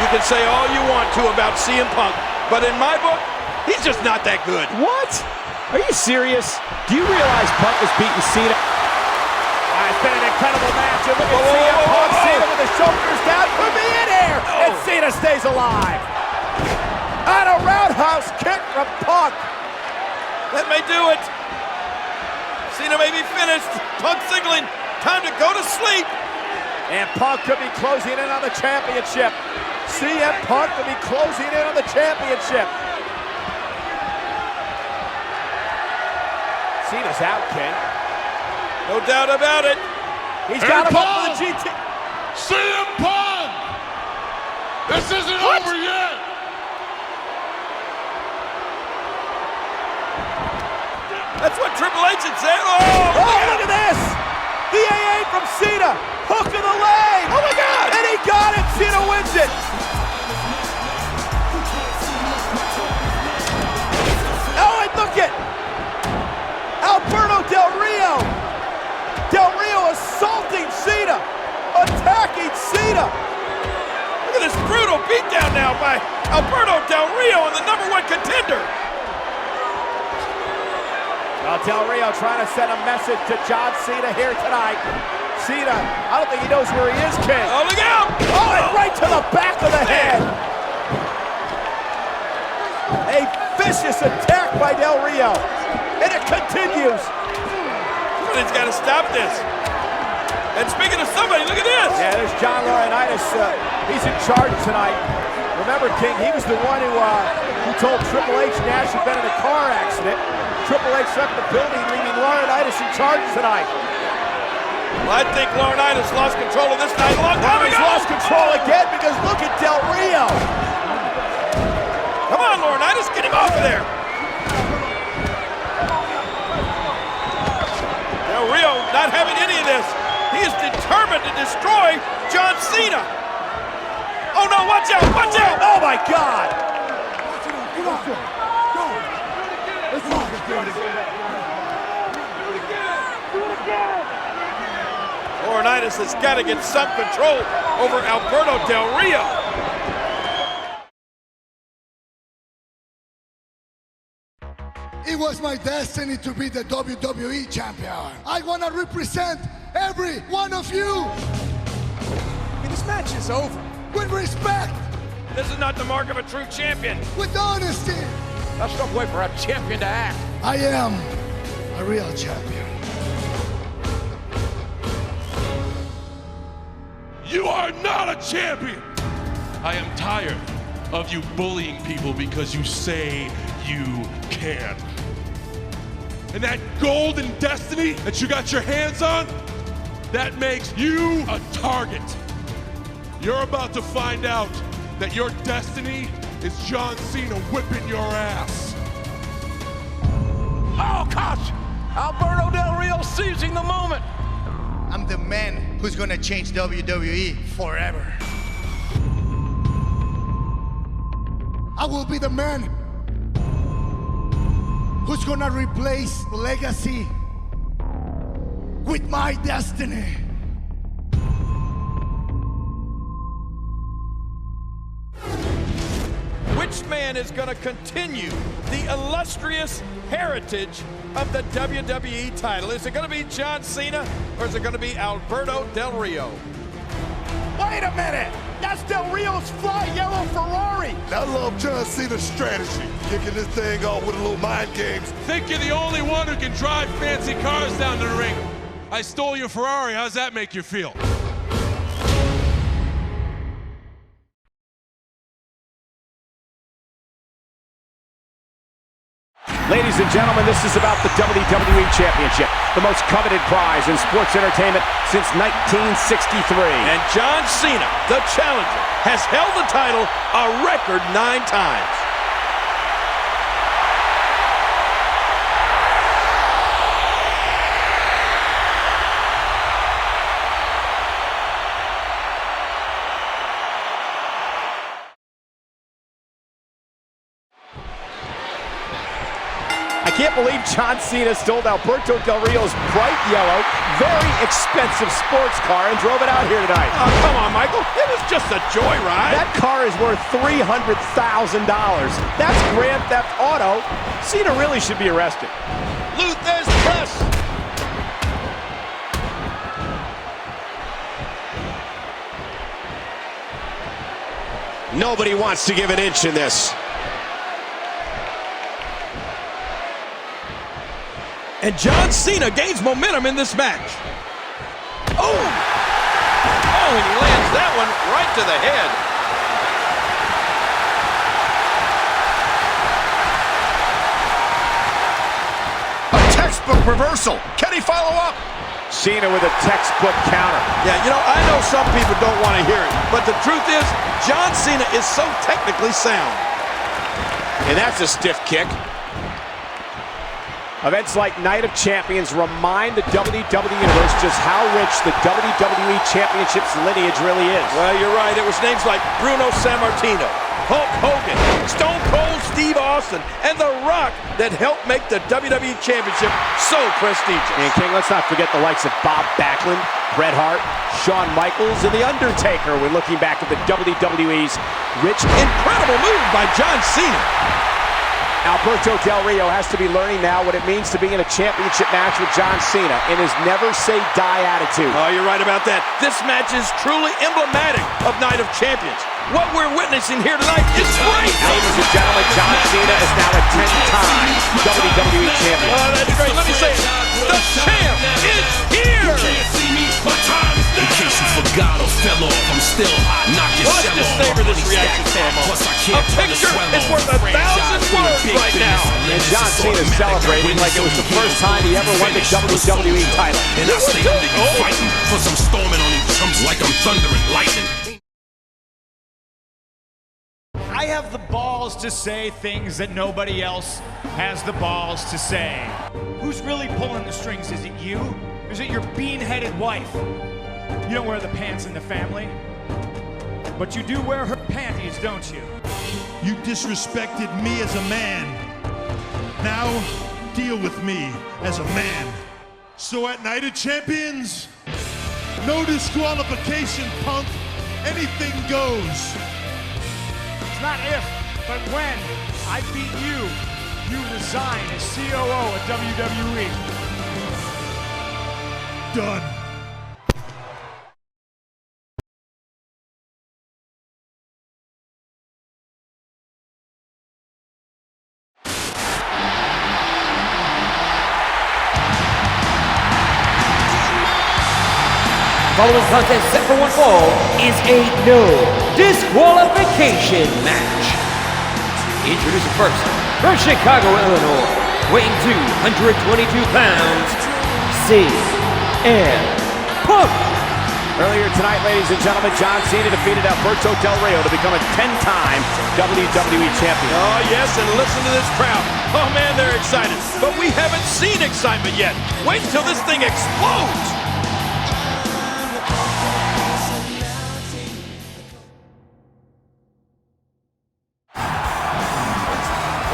Speaker 5: You can say all you want to about CM Punk, but in my book, he's just not that good.
Speaker 8: What? Are you serious? Do you realize Punk has beaten Cena?
Speaker 2: It's been an incredible match. And look at CM Punk. Cena with the shoulders down. Could be in here. And Cena stays alive. And a roundhouse kick from Punk.
Speaker 5: That may do it. Cena may be finished. Punk signaling time to go to sleep.
Speaker 2: And Punk could be closing in on the championship. CM Punk could be closing in on the championship. Cena's out, King.
Speaker 5: No doubt about it.
Speaker 2: He's got him up for the GT.
Speaker 11: CM Punk! This isn't over yet!
Speaker 5: That's what Triple H had said.
Speaker 2: Oh, look at this! The AA from Cena. Hook of the leg.
Speaker 5: Oh my God!
Speaker 2: And he got it. Cena wins it. Oh, and look at Alberto Del Rio. Del Rio assaulting Cena. Attacking Cena.
Speaker 5: Look at this brutal beatdown now by Alberto Del Rio and the #1 contender.
Speaker 2: Well, Del Rio trying to send a message to John Cena here tonight. Cena, I don't think he knows where he is, King.
Speaker 5: Oh, look out!
Speaker 2: Oh, and right to the back of the head. A vicious attack by Del Rio. And it continues.
Speaker 5: Somebody's got to stop this. And speaking of somebody, look at this.
Speaker 2: Yeah, there's John Laurinaitis. He's in charge tonight. Remember, King, he was the one who told Triple H Nash had been in a car accident. Triple H left the building, leaving Laurinaitis in charge tonight.
Speaker 5: Well, I think Laurinaitis lost control of this night a long time ago.
Speaker 2: He's lost control again because look at Del Rio.
Speaker 5: Come on, Laurinaitis, get him off of there. Del Rio not having any of this. He is determined to destroy John Cena. Oh no, watch out, watch out.
Speaker 2: Oh my God.
Speaker 5: Laurinaitis has got to get some control over Alberto Del Rio.
Speaker 14: It was my destiny to be the WWE champion. I want to represent every one of you.
Speaker 5: I mean, this match is over.
Speaker 14: With respect.
Speaker 5: This is not the mark of a true champion.
Speaker 14: With honesty.
Speaker 8: That's no way for a champion to act.
Speaker 14: I am a real champion.
Speaker 3: You are not a champion! I am tired of you bullying people because you say you can. And that golden destiny that you got your hands on, that makes you a target. You're about to find out that your destiny is John Cena whipping your ass.
Speaker 8: Oh, gosh! Alberto Del Rio seizing the moment.
Speaker 14: I'm the man who's gonna change WWE forever. I will be the man who's gonna replace legacy with my destiny.
Speaker 5: Which man is going to continue the illustrious heritage of the WWE title? Is it going to be John Cena or is it going to be Alberto Del Rio?
Speaker 2: Wait a minute! That's Del Rio's fly yellow Ferrari!
Speaker 11: I love John Cena's strategy. Kicking this thing off with a little mind games.
Speaker 3: Think you're the only one who can drive fancy cars down to the ring. I stole your Ferrari. How's that make you feel?
Speaker 8: Ladies and gentlemen, this is about the WWE Championship, the most coveted prize in sports entertainment since 1963.
Speaker 5: And John Cena, the challenger, has held the title a record 9 times.
Speaker 2: I can't believe John Cena stole Alberto Del Rio's bright yellow, very expensive sports car and drove it out here tonight.
Speaker 5: Oh, come on, Michael. It was just a joyride.
Speaker 2: That car is worth $300,000. That's Grand Theft Auto. Cena really should be arrested.
Speaker 5: Luther's press.
Speaker 10: Nobody wants to give an inch in this.
Speaker 5: And John Cena gains momentum in this match. Oh! Oh, and he lands that one right to the head.
Speaker 2: A textbook reversal. Can he follow up?
Speaker 8: Cena with a textbook counter.
Speaker 5: Yeah, you know, I know some people don't want to hear it, but the truth is, John Cena is so technically sound.
Speaker 10: And that's a stiff kick.
Speaker 8: Events like Night of Champions remind the WWE Universe just how rich the WWE Championship's lineage really is.
Speaker 5: Well, you're right. It was names like Bruno Sammartino, Hulk Hogan, Stone Cold Steve Austin, and The Rock that helped make the WWE Championship so prestigious.
Speaker 8: And King, let's not forget the likes of Bob Backlund, Bret Hart, Shawn Michaels, and The Undertaker when looking back at the WWE's rich,
Speaker 5: incredible move by John Cena.
Speaker 8: Alberto Del Rio has to be learning now what it means to be in a championship match with John Cena in his never-say-die attitude.
Speaker 5: Oh, you're right about that. This match is truly emblematic of Night of Champions. What we're witnessing here tonight is great.
Speaker 8: Ladies and gentlemen, John Cena is now a 10-time WWE champion.
Speaker 5: Oh, that's great. Let me say it. The champ is here.
Speaker 12: In case you forgot or fell off, I'm still hot. Knock your
Speaker 5: Let's just savor this reaction for a moment. A picture is worth 1,000 words right now.
Speaker 8: And John Cena is celebrating like it was the first time he ever won the WWE title.
Speaker 12: And I stay under you fighting, plus I'm storming on these chumps like I'm thunder and lightning.
Speaker 4: I have the balls to say things that nobody else has the balls to say. Who's really pulling the strings? Is it you? Or is it your bean-headed wife? You don't wear the pants in the family, but you do wear her panties, don't you?
Speaker 11: You disrespected me as a man. Now, deal with me as a man. So at Night of Champions, no disqualification, Punk. Anything goes.
Speaker 4: It's not if, but when I beat you, you resign as COO at WWE.
Speaker 11: Done.
Speaker 9: Following contest set for one fall is a no disqualification match. Introducing first, from Chicago, Illinois, weighing 222 pounds, CM Punk.
Speaker 8: Earlier tonight, ladies and gentlemen, John Cena defeated Alberto Del Rio to become a 10-time WWE champion.
Speaker 5: Oh, yes, and listen to this crowd. Oh, man, they're excited. But we haven't seen excitement yet. Wait until this thing explodes.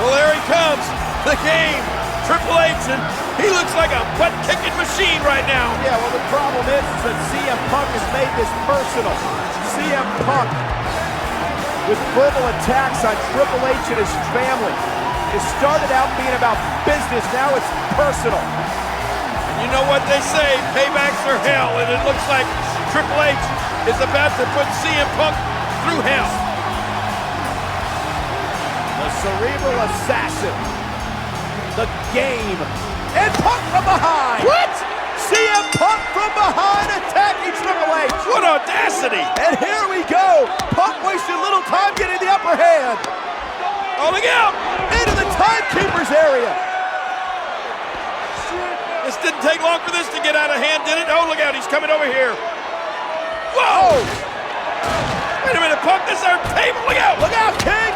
Speaker 5: Well, there he comes. The game. Triple H, and he looks like a butt-kicking machine right now.
Speaker 2: Yeah, well, the problem is that CM Punk has made this personal. CM Punk, with verbal attacks on Triple H and his family. It started out being about business, now it's personal.
Speaker 5: And you know what they say, paybacks are hell, and it looks like Triple H is about to put CM Punk through hell.
Speaker 2: The cerebral assassin. The game. And Punk from behind.
Speaker 5: What?
Speaker 2: CM Punk from behind attacking Triple H.
Speaker 5: What audacity.
Speaker 2: And here we go. Punk wasted little time getting the upper hand.
Speaker 5: Oh, look out.
Speaker 2: Into the timekeeper's area.
Speaker 5: This didn't take long for this to get out of hand, did it? Oh, look out. He's coming over here. Whoa. Wait a minute, Punk. This is our table. Look out.
Speaker 2: Look out, King.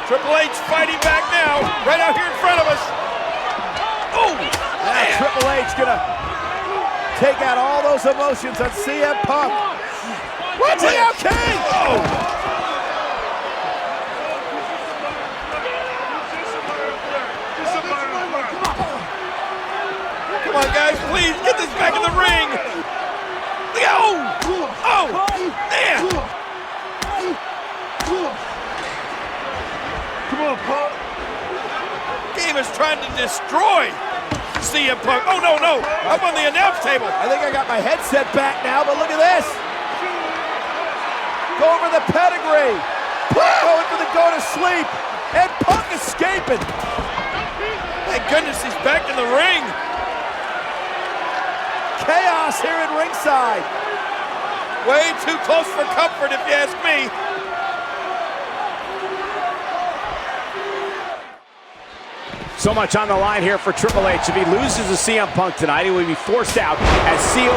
Speaker 5: Triple H fighting back now, right out here in front of us. Oh,
Speaker 2: now Triple H gonna take out all those emotions on CM Punk.
Speaker 5: Watch
Speaker 2: Look out, King!
Speaker 5: Oh. Come on, guys, please get this back in the ring. Look out! Oh, man!
Speaker 11: Come on, Punk.
Speaker 5: Game is trying to destroy CM Punk. Oh, no, no. Up on the announce table.
Speaker 2: I think I got my headset back now, but look at this. Going for the pedigree. Punk going for the go to sleep. And Punk escaping.
Speaker 5: Thank goodness he's back in the ring.
Speaker 2: Chaos here at ringside.
Speaker 5: Way too close for comfort, if you ask me.
Speaker 8: So much on the line here for Triple H. If he loses to CM Punk tonight, he will be forced out as COO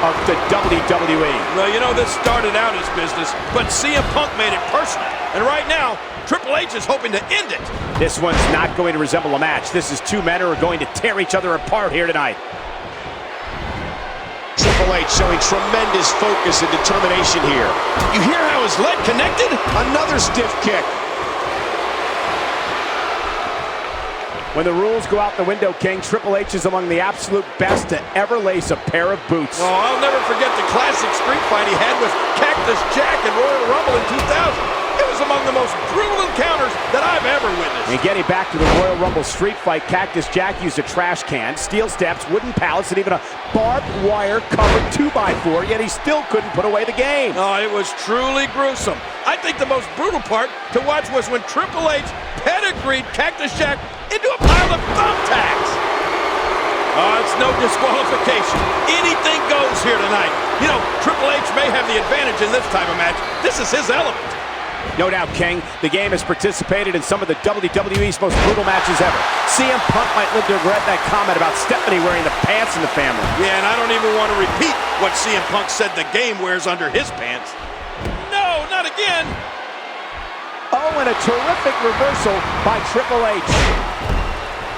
Speaker 8: of the WWE.
Speaker 5: Well, you know, this started out as business, but CM Punk made it personal. And right now, Triple H is hoping to end it.
Speaker 8: This one's not going to resemble a match. This is two men who are going to tear each other apart here tonight.
Speaker 10: Triple H showing tremendous focus and determination here. You hear how his leg connected? Another stiff kick.
Speaker 8: When the rules go out the window, King, Triple H is among the absolute best to ever lace a pair of boots.
Speaker 5: Oh, I'll never forget the classic street fight he had with Cactus Jack in Royal Rumble in 2000. It was among the most brutal encounters that I've ever witnessed.
Speaker 8: And getting back to the Royal Rumble street fight, Cactus Jack used a trash can, steel steps, wooden pallets, and even a barbed wire covered 2x4, yet he still couldn't put away the game.
Speaker 5: Oh, it was truly gruesome. I think the most brutal part to watch was when Triple H pedigreed Cactus Jack into a pile of thumbtacks. Oh, it's no disqualification. Anything goes here tonight. You know, Triple H may have the advantage in this type of match. This is his element.
Speaker 8: No doubt, King. The game has participated in some of the WWE's most brutal matches ever. CM Punk might live to regret that comment about Stephanie wearing the pants in the family.
Speaker 5: Yeah, and I don't even want to repeat what CM Punk said the game wears under his pants. No, not again.
Speaker 8: Oh, and a terrific reversal by Triple H.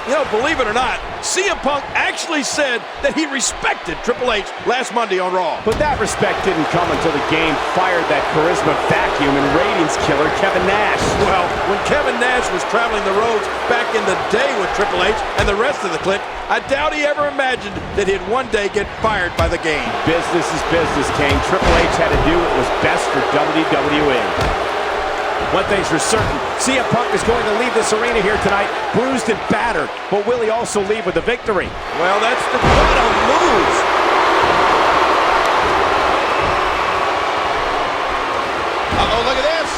Speaker 5: You know, believe it or not, CM Punk actually said that he respected Triple H last Monday on Raw.
Speaker 8: But that respect didn't come until the game fired that charisma vacuum and ratings killer, Kevin Nash.
Speaker 5: Well, when Kevin Nash was traveling the roads back in the day with Triple H and the rest of the clique, I doubt he ever imagined that he'd one day get fired by the game.
Speaker 8: Business is business, King. Triple H had to do what was best for WWE. One thing's for certain, CM Punk is going to leave this arena here tonight bruised and battered, but will he also leave with a victory?
Speaker 5: Well, that's the what a move.
Speaker 10: Uh-oh, look at this.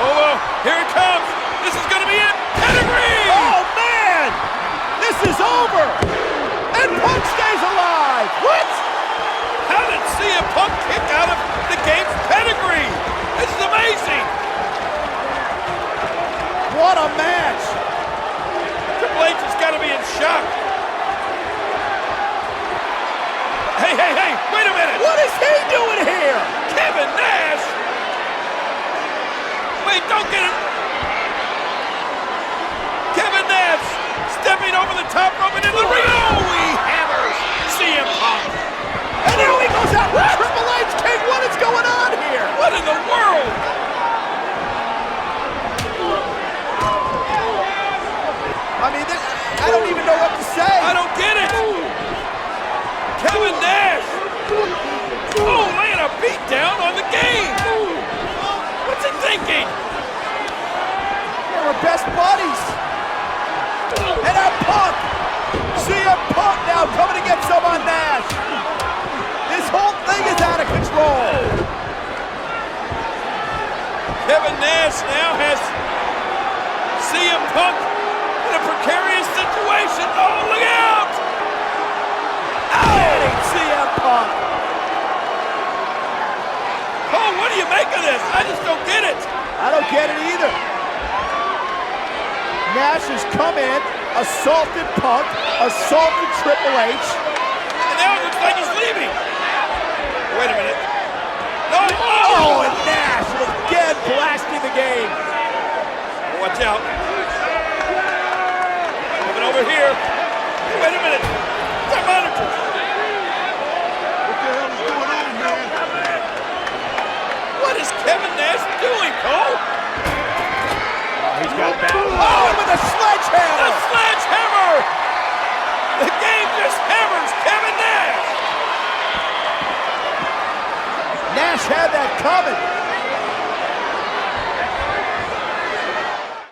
Speaker 5: Oh, well, here it comes. This is going to be it. Pedigree!
Speaker 2: Oh, man! This is over! And Punk stays alive! What?
Speaker 5: How did CM Punk kick out of the game's pedigree? This is amazing!
Speaker 2: What a match!
Speaker 5: Triple H has got to be in shock. Hey, hey, hey, wait a minute!
Speaker 2: What is he doing here?
Speaker 5: Kevin Nash! Wait, don't get him! Kevin Nash stepping over the top rope and into the ring. Oh, he hammers CM Punk!
Speaker 2: And now he goes out with Triple H! King, what is going on here?
Speaker 5: What in the world?
Speaker 2: I mean, I don't even know what to say.
Speaker 5: I don't get it. Kevin Nash. Oh, laying a beat down on the game. What's he thinking?
Speaker 2: They were best buddies. And now Punk. CM Punk now coming to get some on Nash. This whole thing is out of control.
Speaker 5: Kevin Nash now has CM Punk in a precarious situation. Oh, look out!
Speaker 2: Hitting CM Punk.
Speaker 5: Oh, what do you make of this? I just don't get it.
Speaker 2: I don't get it either. Nash has come in, assaulted Punk, assaulted Triple H.
Speaker 5: And now it looks like he's leaving. Wait a minute. No!
Speaker 2: Oh, and Nash again blasting the game.
Speaker 5: Watch out. Coming over here. Hey, wait a minute. It's our monitor.
Speaker 11: What the hell is going on, man?
Speaker 5: What is Kevin Nash doing, Cole?
Speaker 8: He's got that.
Speaker 2: Oh, and with a sledgehammer.
Speaker 5: The sledgehammer! The game just hammers Kevin Nash.
Speaker 2: Nash had that coming.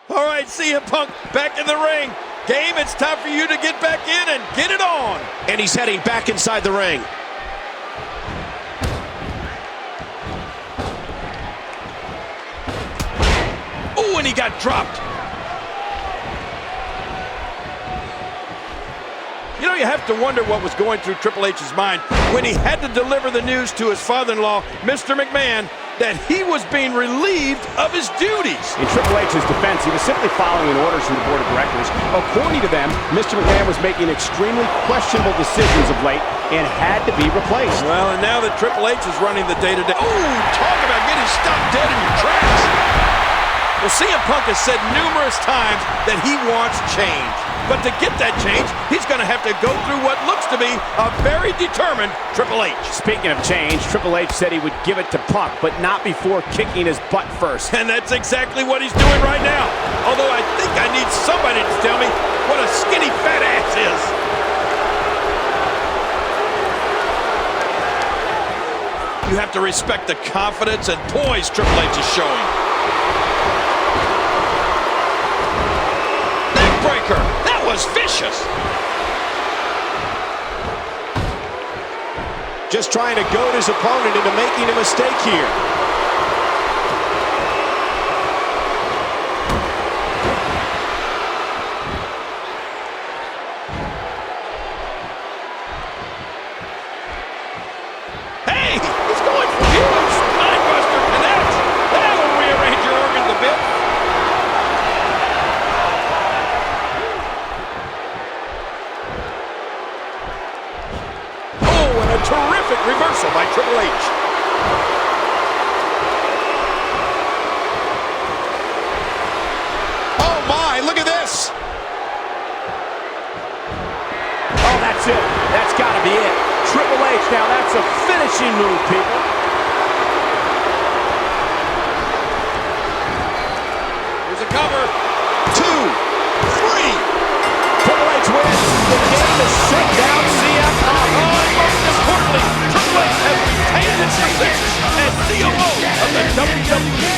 Speaker 5: All right, CM Punk back in the ring. Game, it's time for you to get back in and get it on.
Speaker 10: And he's heading back inside the ring.
Speaker 5: he got dropped. You know, you have to wonder what was going through Triple H's mind when he had to deliver the news to his father-in-law, Mr. McMahon, that he was being relieved of his duties.
Speaker 8: In Triple H's defense, he was simply following orders from the board of directors. According to them, Mr. McMahon was making extremely questionable decisions of late and had to be replaced.
Speaker 5: Well, and now that Triple H is running the day-to-day... Oh, talk about getting stopped dead in your tracks. Well, CM Punk has said numerous times that he wants change. But to get that change, he's going to have to go through what looks to be a very determined Triple H.
Speaker 8: Speaking of change, Triple H said he would give it to Punk, but not before kicking his butt first.
Speaker 5: And that's exactly what he's doing right now. Although I think I need somebody to tell me what a skinny fat ass is. You have to respect the confidence and poise Triple H is showing. Neckbreaker! That was vicious!
Speaker 10: Just trying to goad his opponent into making a mistake here.
Speaker 5: Hey! He's going for huge spinebuster connect! That will rearrange your organs a bit. Terrific reversal by Triple H.
Speaker 10: Oh my, look at this.
Speaker 8: Oh, that's it. That's got to be it. Triple H, now that's a finishing move, people.
Speaker 5: Here's a cover. 2, 3.
Speaker 8: Triple H wins. The game is shut down. CM Punk.
Speaker 5: Most importantly, Triple H has retained his position as COO of the WWE.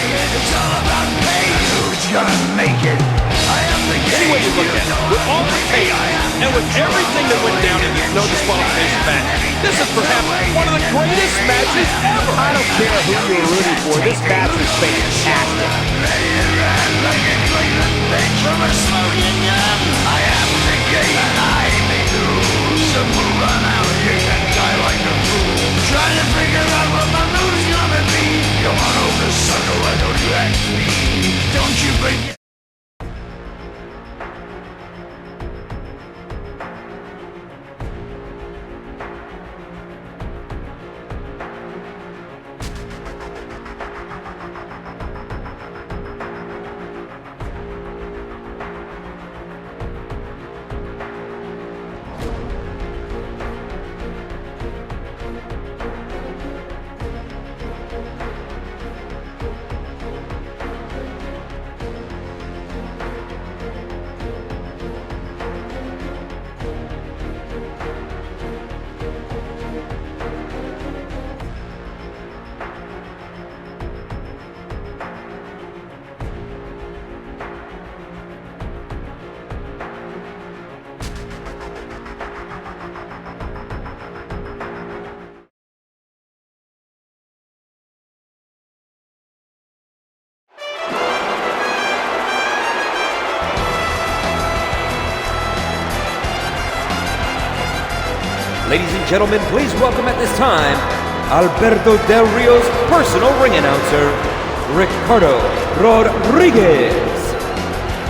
Speaker 5: Any way you look at it, with all the chaos and with everything that went down in this no disqualification match, this is perhaps one of the greatest matches ever.
Speaker 8: I don't care who you're rooting for. This match was fantastic.
Speaker 12: Trying to figure out what my move's gonna be. Come on over, sucker, why don't you ask me? Don't you bring it?
Speaker 9: Ladies and gentlemen, please welcome at this time, Alberto Del Rio's personal ring announcer, Ricardo Rodriguez.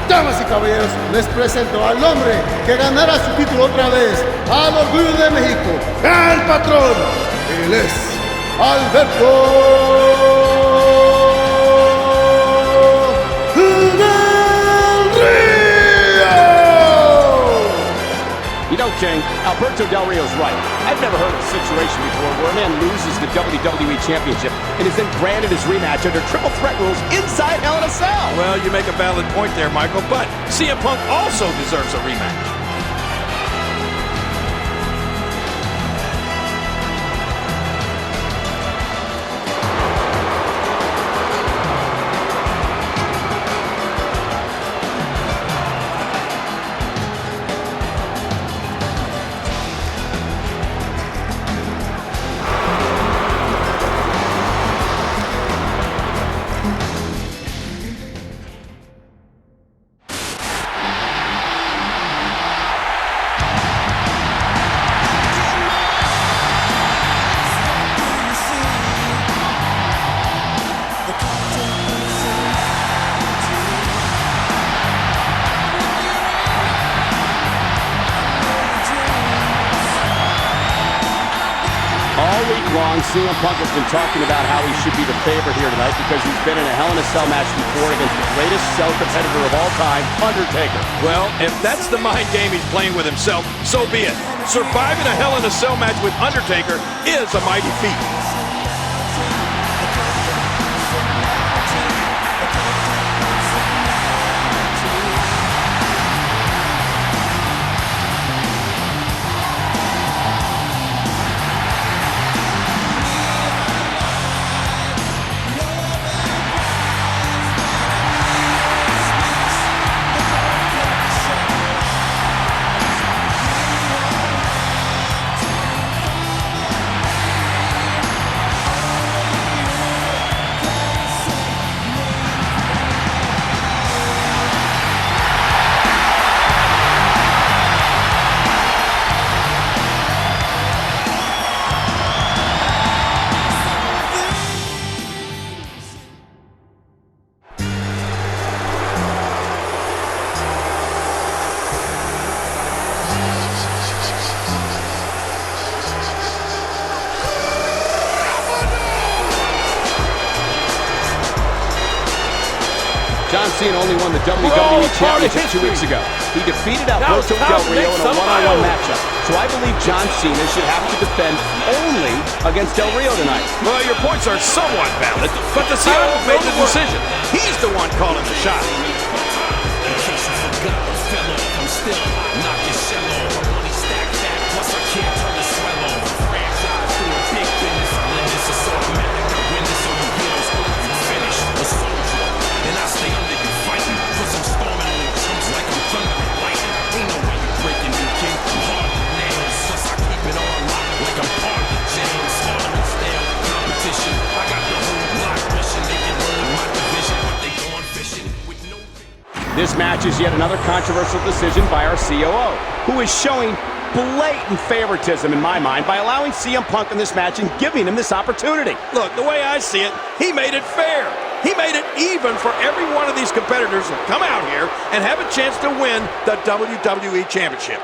Speaker 14: Damas y caballeros, les presento al hombre que ganará su título otra vez, al Orgullo de México, el patrón. Él es Alberto Del Rio.
Speaker 8: You know, King, Alberto Del Rio's right. I've never heard of a situation before where a man loses the WWE Championship and is then granted his rematch under triple threat rules inside Hell in a Cell.
Speaker 5: Well, you make a valid point there, Michael, but CM Punk also deserves a rematch.
Speaker 8: long, CM Punk has been talking about how he should be the favorite here tonight because he's been in a Hell in a Cell match before against the greatest cell competitor of all time, Undertaker.
Speaker 5: Well, if that's the mind game he's playing with himself, so be it. Surviving a Hell in a Cell match with Undertaker is a mighty feat.
Speaker 8: John Cena only won the WWE Championship 2 weeks ago. He defeated Alberto Del Rio in a one-on-one matchup. So I believe John Cena should have to defend only against Del Rio tonight.
Speaker 5: Well, your points are somewhat valid, but the CEO made the decision. He's the one calling the shot.
Speaker 12: In case you forgot, fell off, I'm still hot, knock your shell off. Money stacked fat, plus I can't turn the swell off. Franchise doing big business, and this is automatic. I win this on your heels, you finish a soldier. And I stay under you fighting, cause I'm storming on them chumps like I'm thunder and lightning. Ain't no way you're breaking me, king. I'm hard as nails, plus I keep it on lock like I'm part of the jail. Slaughter and stale competition. I got the whole block wishing they can learn my division, but they going fishing with no.
Speaker 8: This match is yet another controversial decision by our COO, who is showing blatant favoritism in my mind by allowing CM Punk in this match and giving him this opportunity.
Speaker 5: Look, the way I see it, he made it fair. He made it even for every one of these competitors to come out here and have a chance to win the WWE Championship.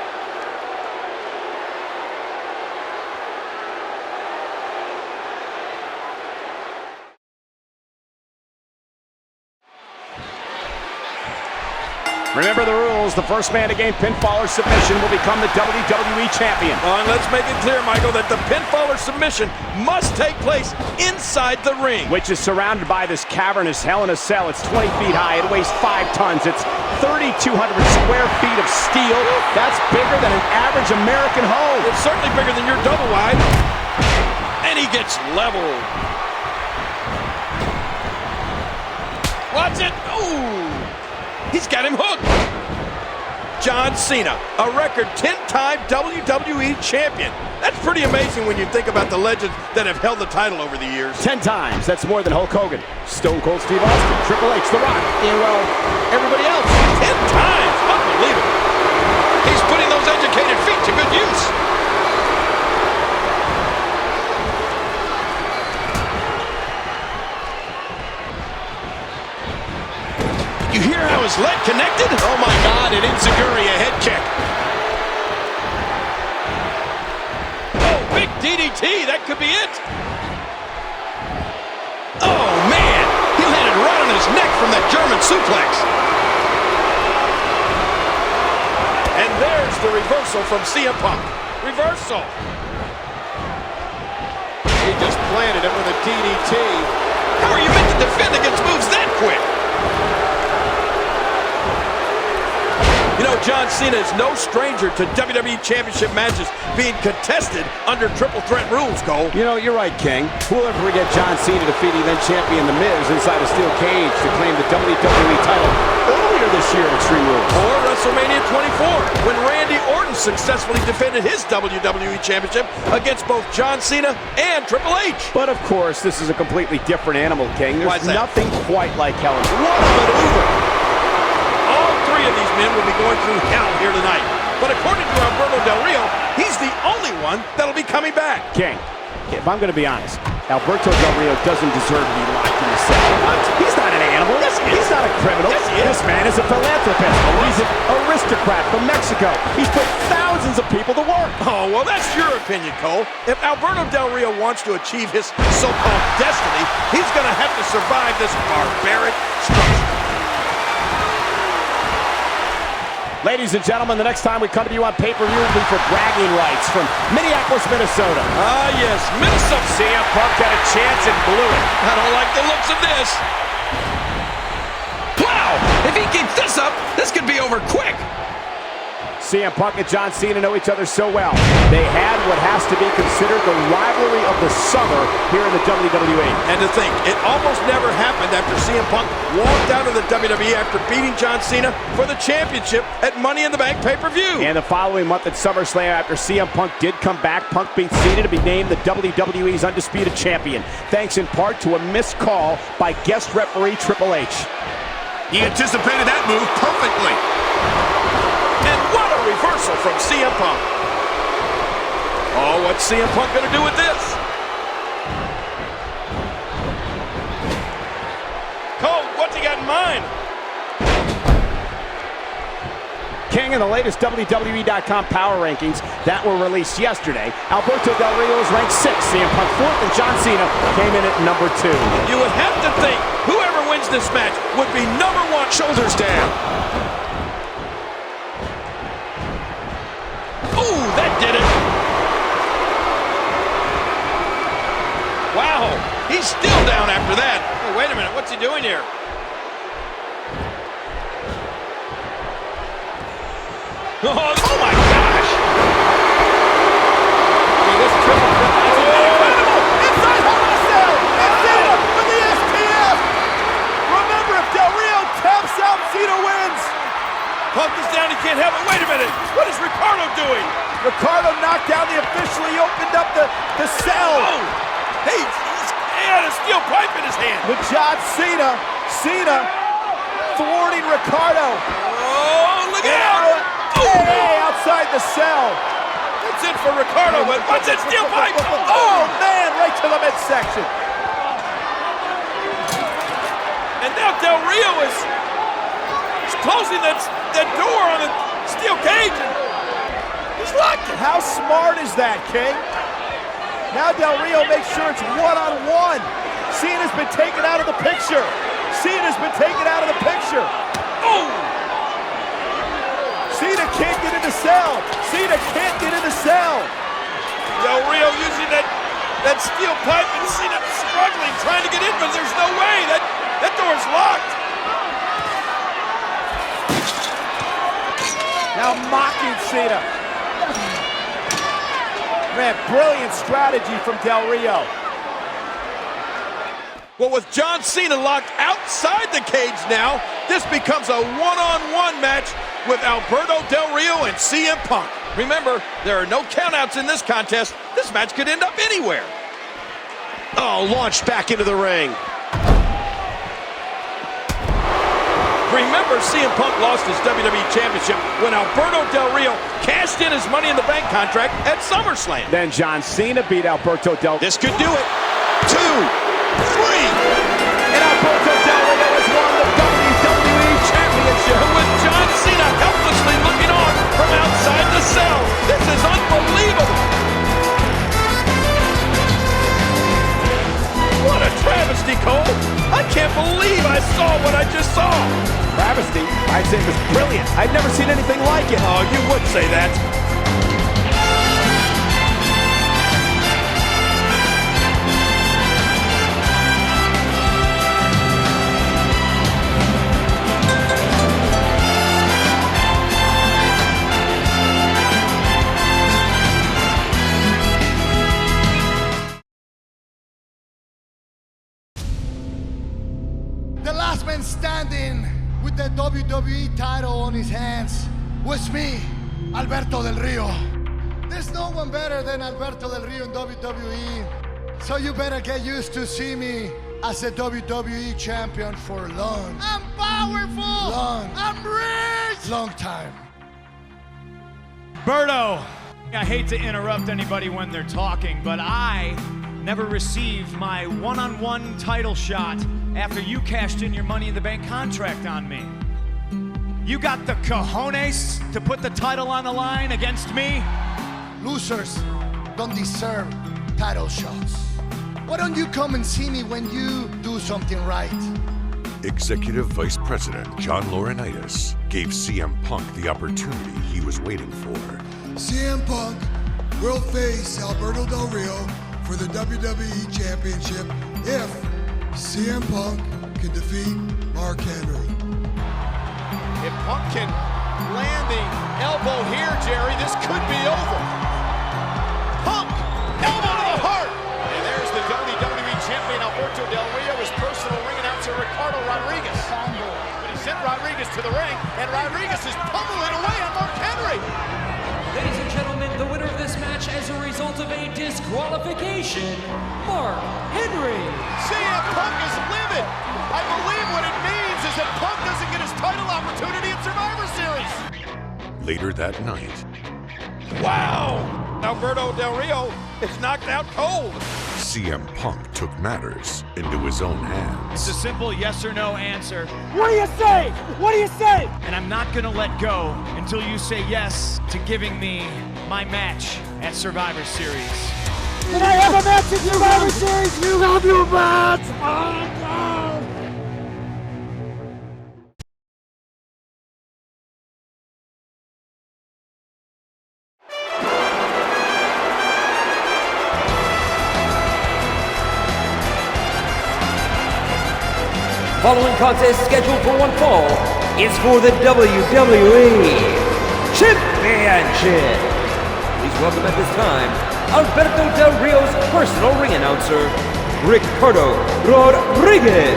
Speaker 8: Remember the rules. The first man to gain pinfall or submission will become the WWE Champion.
Speaker 5: And let's make it clear, Michael, that the pinfall or submission must take place inside the ring.
Speaker 8: Which is surrounded by this cavernous Hell in a Cell. It's 20 feet high. It weighs 5 tons. It's 3,200 square feet of steel. That's bigger than an average American home.
Speaker 5: It's certainly bigger than your double wide. And he gets leveled. Watch it. Ooh. He's got him hooked. John Cena, a record 10-time WWE champion. That's pretty amazing when you think about the legends that have held the title over the years.
Speaker 8: 10 times. That's more than Hulk Hogan, Stone Cold Steve Austin, Triple H, The Rock, and, well, everybody else.
Speaker 5: 10 times. Unbelievable. He's putting those educated feet to good use. You hear how his leg connected? Oh my God, an enziguri, a head kick. Oh, big DDT, that could be it. Oh man, he landed right on his neck from that German suplex. And there's the reversal from CM Punk. Reversal. He just planted him with a DDT. How are you meant to defend against moves that quick? You know, John Cena is no stranger to WWE Championship matches being contested under triple threat rules, Cole.
Speaker 8: You know, you're right, King. Who will ever forget John Cena defeating then champion The Miz inside a steel cage to claim the WWE title earlier this year at Extreme Rules.
Speaker 5: Or WrestleMania 24, when Randy Orton successfully defended his WWE Championship against both John Cena and Triple H.
Speaker 8: But of course, this is a completely different animal, King. There's nothing quite like Hell in a Cell.
Speaker 5: What a maneuver! All 3 of these men will be going through hell here tonight. But according to Alberto Del Rio, he's the only one that'll be coming back.
Speaker 8: King, if I'm going to be honest, Alberto Del Rio doesn't deserve to be locked in the cell. He's not an animal. He's not a criminal. This man is a philanthropist. He's an aristocrat from Mexico. He's put thousands of people to work.
Speaker 5: Oh, well, that's your opinion, Cole. If Alberto Del Rio wants to achieve his so-called destiny, he's going to have to survive this barbaric structure.
Speaker 8: Ladies and gentlemen, the next time we come to you on pay-per-view will be for bragging rights from Minneapolis, Minnesota.
Speaker 5: Ah, yes, Minnesota.
Speaker 8: CM Punk had a chance and blew it.
Speaker 5: I don't like the looks of this.
Speaker 10: Wow! If he keeps this up, this could be over quick.
Speaker 8: CM Punk and John Cena know each other so well. They had what has to be considered the rivalry of the summer here in the WWE.
Speaker 5: And to think, it almost never happened after CM Punk walked out of the WWE after beating John Cena for the championship at Money in the Bank pay-per-view.
Speaker 8: And the following month at SummerSlam, after CM Punk did come back, Punk beat Cena to be named the WWE's undisputed champion, thanks in part to a missed call by guest referee Triple H.
Speaker 10: He anticipated that move perfectly.
Speaker 5: And what a reversal from CM Punk. Oh, what's CM Punk going to do with this? Cole, what's he got in mind?
Speaker 8: King, in the latest WWE.com power rankings that were released yesterday, Alberto Del Rio is ranked 6th, CM Punk 4th, and John Cena came in at number 2.
Speaker 5: You would have to think whoever wins this match would be number 1.
Speaker 10: Shoulders down.
Speaker 5: Ooh, that did it. Wow, he's still down after that. Oh, wait a minute, what's he doing here? Oh my gosh!
Speaker 2: This triple threat is incredible! Inside Hell in a Cell! And Cena with the STF! Remember, if Del Rio taps out, Cena wins!
Speaker 5: Punk is down, he can't help it. Wait a minute, what is Ricardo doing?
Speaker 2: Ricardo knocked down the official. He opened up the cell.
Speaker 5: Oh, he had a steel pipe in his hand.
Speaker 2: With John Cena thwarting Ricardo.
Speaker 5: Oh, look out!
Speaker 2: Hey, outside the cell.
Speaker 5: That's it for Ricardo, but what's that steel pipe?
Speaker 2: Oh, man, right to the midsection.
Speaker 5: And now Del Rio is closing that door on the steel cage. And he's locked it.
Speaker 2: How smart is that, King? Now Del Rio makes sure it's one-on-one. Cena's been taken out of the picture.
Speaker 5: Oh!
Speaker 2: Cena can't get in the cell.
Speaker 5: Del Rio using that steel pipe and Cena struggling, trying to get in, but there's no way. That door's locked.
Speaker 2: Now mocking Cena. Man, brilliant strategy from Del Rio.
Speaker 5: Well, with John Cena locked outside the cage now, this becomes a one-on-one match with Alberto Del Rio and CM Punk. Remember, there are no countouts in this contest. This match could end up anywhere.
Speaker 10: Oh, launched back into the ring.
Speaker 5: Remember, CM Punk lost his WWE Championship when Alberto Del Rio cashed in his Money in the Bank contract at SummerSlam.
Speaker 8: Then John Cena beat Alberto Del Rio.
Speaker 10: This could do it. 2, 3.
Speaker 8: And Alberto Del Rio has won the WWE Championship.
Speaker 5: With John Cena helplessly looking on from outside the cell. This is unbelievable. What a travesty, Cole. I can't believe I saw what I just saw.
Speaker 8: Travesty? I'd say it was brilliant. I'd never seen anything like it.
Speaker 5: Oh, you would say that.
Speaker 14: The last man standing with the WWE title on his hands was me, Alberto Del Rio. There's no one better than Alberto Del Rio in WWE, so you better get used to see me as a WWE champion for long. I'm powerful! I'm rich! Long time.
Speaker 4: Berto, I hate to interrupt anybody when they're talking, but I never received my one-on-one title shot after you cashed in your Money in the Bank contract on me. You got the cojones to put the title on the line against me?
Speaker 14: Losers don't deserve title shots. Why don't you come and see me when you do something right?
Speaker 1: Executive Vice President John Laurinaitis gave CM Punk the opportunity he was waiting for.
Speaker 15: CM Punk will face Alberto Del Rio for the WWE Championship if CM Punk can defeat Mark Henry.
Speaker 7: If Punk can land the elbow here, Jerry, this could be over. Punk, elbow to the heart. And there's the WWE Champion Alberto Del Rio, his personal ring announcer Ricardo Rodriguez. But he sent Rodriguez to the ring, and Rodriguez is pummeling away on Mark Henry.
Speaker 13: Ladies and gentlemen, the winner of this match as a result of a disqualification, Mark Henry.
Speaker 7: CM Punk is livid. I believe what it means is that Punk doesn't get his title opportunity at Survivor Series.
Speaker 1: Later that night,
Speaker 5: Wow! Alberto Del Rio is knocked out cold.
Speaker 1: CM Punk took matters into his own hands.
Speaker 4: It's a simple yes or no answer.
Speaker 16: What do you say? What do you say?
Speaker 4: And I'm not gonna let go until you say yes to giving me my match at Survivor Series.
Speaker 16: Can I have a match at Survivor Series? You have your match! Oh, no!
Speaker 9: Following contest scheduled for one fall is for the WWE Championship. Please welcome at this time Alberto Del Rio's personal ring announcer, Ricardo Rodriguez.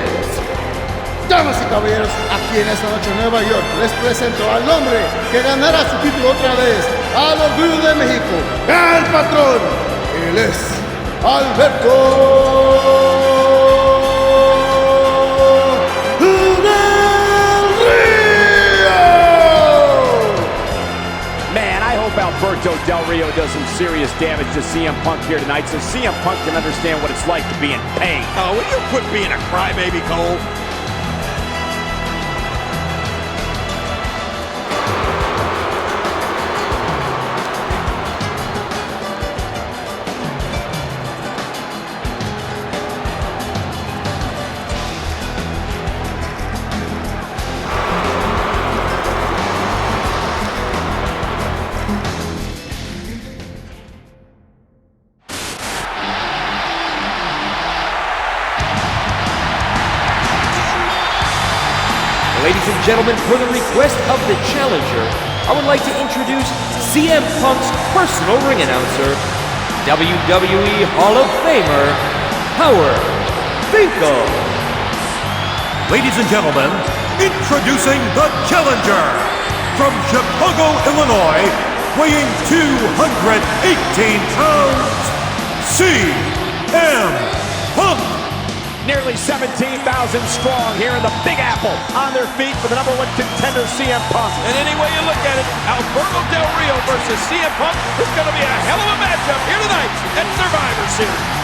Speaker 17: Damas y caballeros, aquí en esta noche en Nueva York les presento al hombre que ganará su título otra vez al Orgullo de México, el patrón. Él es Alberto
Speaker 2: Alberto Del Rio does some serious damage to CM Punk here tonight, so CM Punk can understand what it's like to be in pain.
Speaker 5: Oh, will you quit being a crybaby, Cole?
Speaker 9: Ladies and gentlemen, for the request of the challenger, I would like to introduce CM Punk's personal ring announcer, WWE Hall of Famer, Howard Finkel.
Speaker 18: Ladies and gentlemen, introducing the challenger from Chicago, Illinois, weighing 218 pounds, CM Punk.
Speaker 2: Nearly 17,000 strong here in the Big Apple on their feet for the #1 contender, CM Punk.
Speaker 5: And any way you look at it, Alberto Del Rio versus CM Punk is going to be a hell of a matchup here tonight at Survivor Series.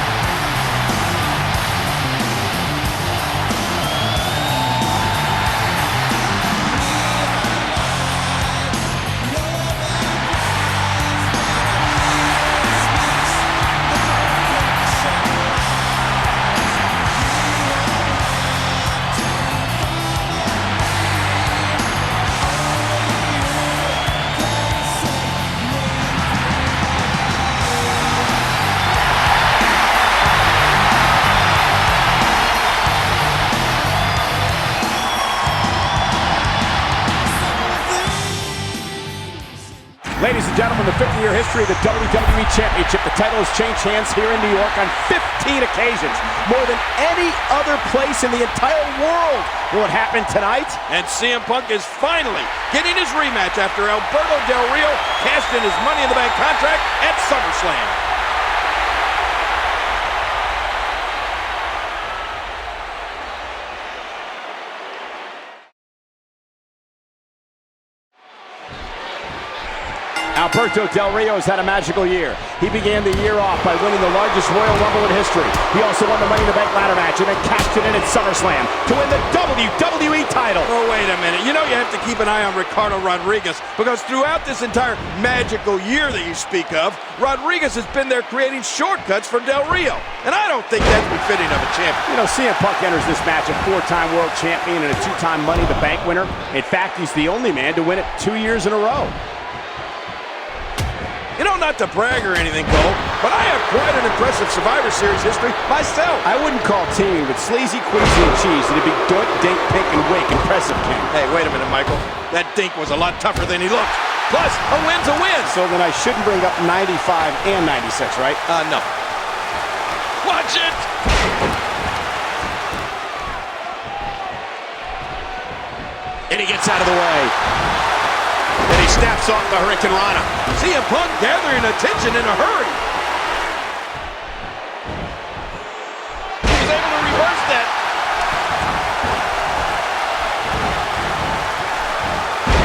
Speaker 2: Ladies and gentlemen, the 50-year history of the WWE Championship. The title has changed hands here in New York on 15 occasions. More than any other place in the entire world. Will it happen tonight?
Speaker 5: And CM Punk is finally getting his rematch after Alberto Del Rio cashed in his Money in the Bank contract at SummerSlam.
Speaker 8: Alberto Del Rio has had a magical year. He began the year off by winning the largest Royal Rumble in history. He also won the Money in the Bank ladder match and then cashed it in at SummerSlam to win the WWE title.
Speaker 5: Oh, wait a minute. You know you have to keep an eye on Ricardo Rodriguez because throughout this entire magical year that you speak of, Rodriguez has been there creating shortcuts for Del Rio. And I don't think that's befitting of a champion.
Speaker 8: You know, CM Punk enters this match a 4-time world champion and a 2-time Money in the Bank winner. In fact, he's the only man to win it 2 years in a row.
Speaker 5: You know, not to brag or anything, Cole, but I have quite an impressive Survivor Series history myself.
Speaker 8: I wouldn't call teaming with sleazy, queasy, and cheese. It'd be doink, dink, pink, and wake impressive, King.
Speaker 5: Hey, wait a minute, Michael. That dink was a lot tougher than he looked. Plus, a win's a win.
Speaker 8: So then I shouldn't bring up 95 and 96, right?
Speaker 5: No. Watch it!
Speaker 10: And he gets out of the way. And he snaps off the Hurricane Rana.
Speaker 5: CM Punk gathering attention in a hurry. He was able to reverse that.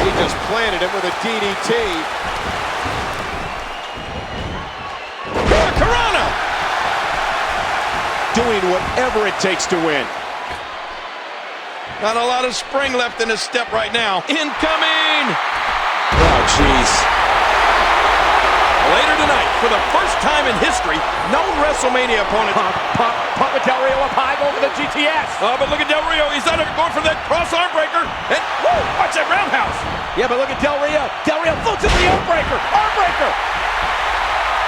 Speaker 10: He just planted him with a DDT.
Speaker 5: Corona!
Speaker 10: Doing whatever it takes to win.
Speaker 5: Not a lot of spring left in his step right now. Incoming!
Speaker 10: Oh, jeez.
Speaker 5: Later tonight, for the first time in history, known WrestleMania opponent.
Speaker 8: Punk with Del Rio up high, going for the GTS.
Speaker 5: Oh, but look at Del Rio. He's not even going for that cross arm breaker. And, whoa, watch that roundhouse.
Speaker 8: Yeah, but look at Del Rio. Del Rio floats into the arm breaker. Arm breaker.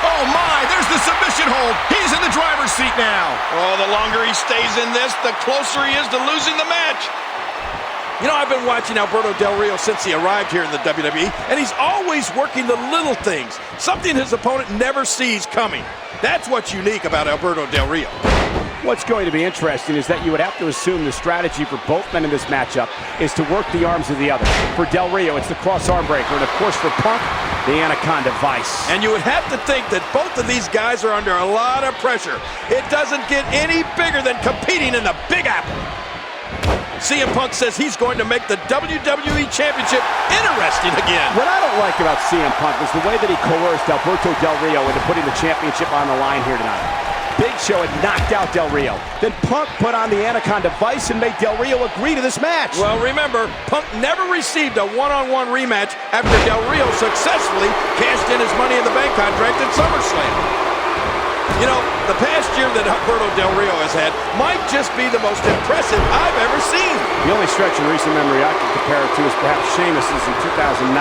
Speaker 10: Oh, my, there's the submission hold. He's in the driver's seat now.
Speaker 5: Oh, the longer he stays in this, the closer he is to losing the match. You know, I've been watching Alberto Del Rio since he arrived here in the WWE, and he's always working the little things, something his opponent never sees coming. That's what's unique about Alberto Del Rio.
Speaker 8: What's going to be interesting is that you would have to assume the strategy for both men in this matchup is to work the arms of the other. For Del Rio, it's the cross arm breaker, and of course for Punk, the Anaconda Vice.
Speaker 5: And you would have to think that both of these guys are under a lot of pressure. It doesn't get any bigger than competing in the Big Apple. CM Punk says he's going to make the WWE Championship interesting again.
Speaker 8: What I don't like about CM Punk is the way that he coerced Alberto Del Rio into putting the championship on the line here tonight. Big Show had knocked out Del Rio. Then Punk put on the Anaconda Vice and made Del Rio agree to this match.
Speaker 5: Well, remember, Punk never received a one-on-one rematch after Del Rio successfully cashed in his Money in the Bank contract at SummerSlam. You know, the past year that Alberto Del Rio has had might just be the most impressive I've ever seen.
Speaker 8: The only stretch in recent memory I can compare it to is perhaps Sheamus's in 2009.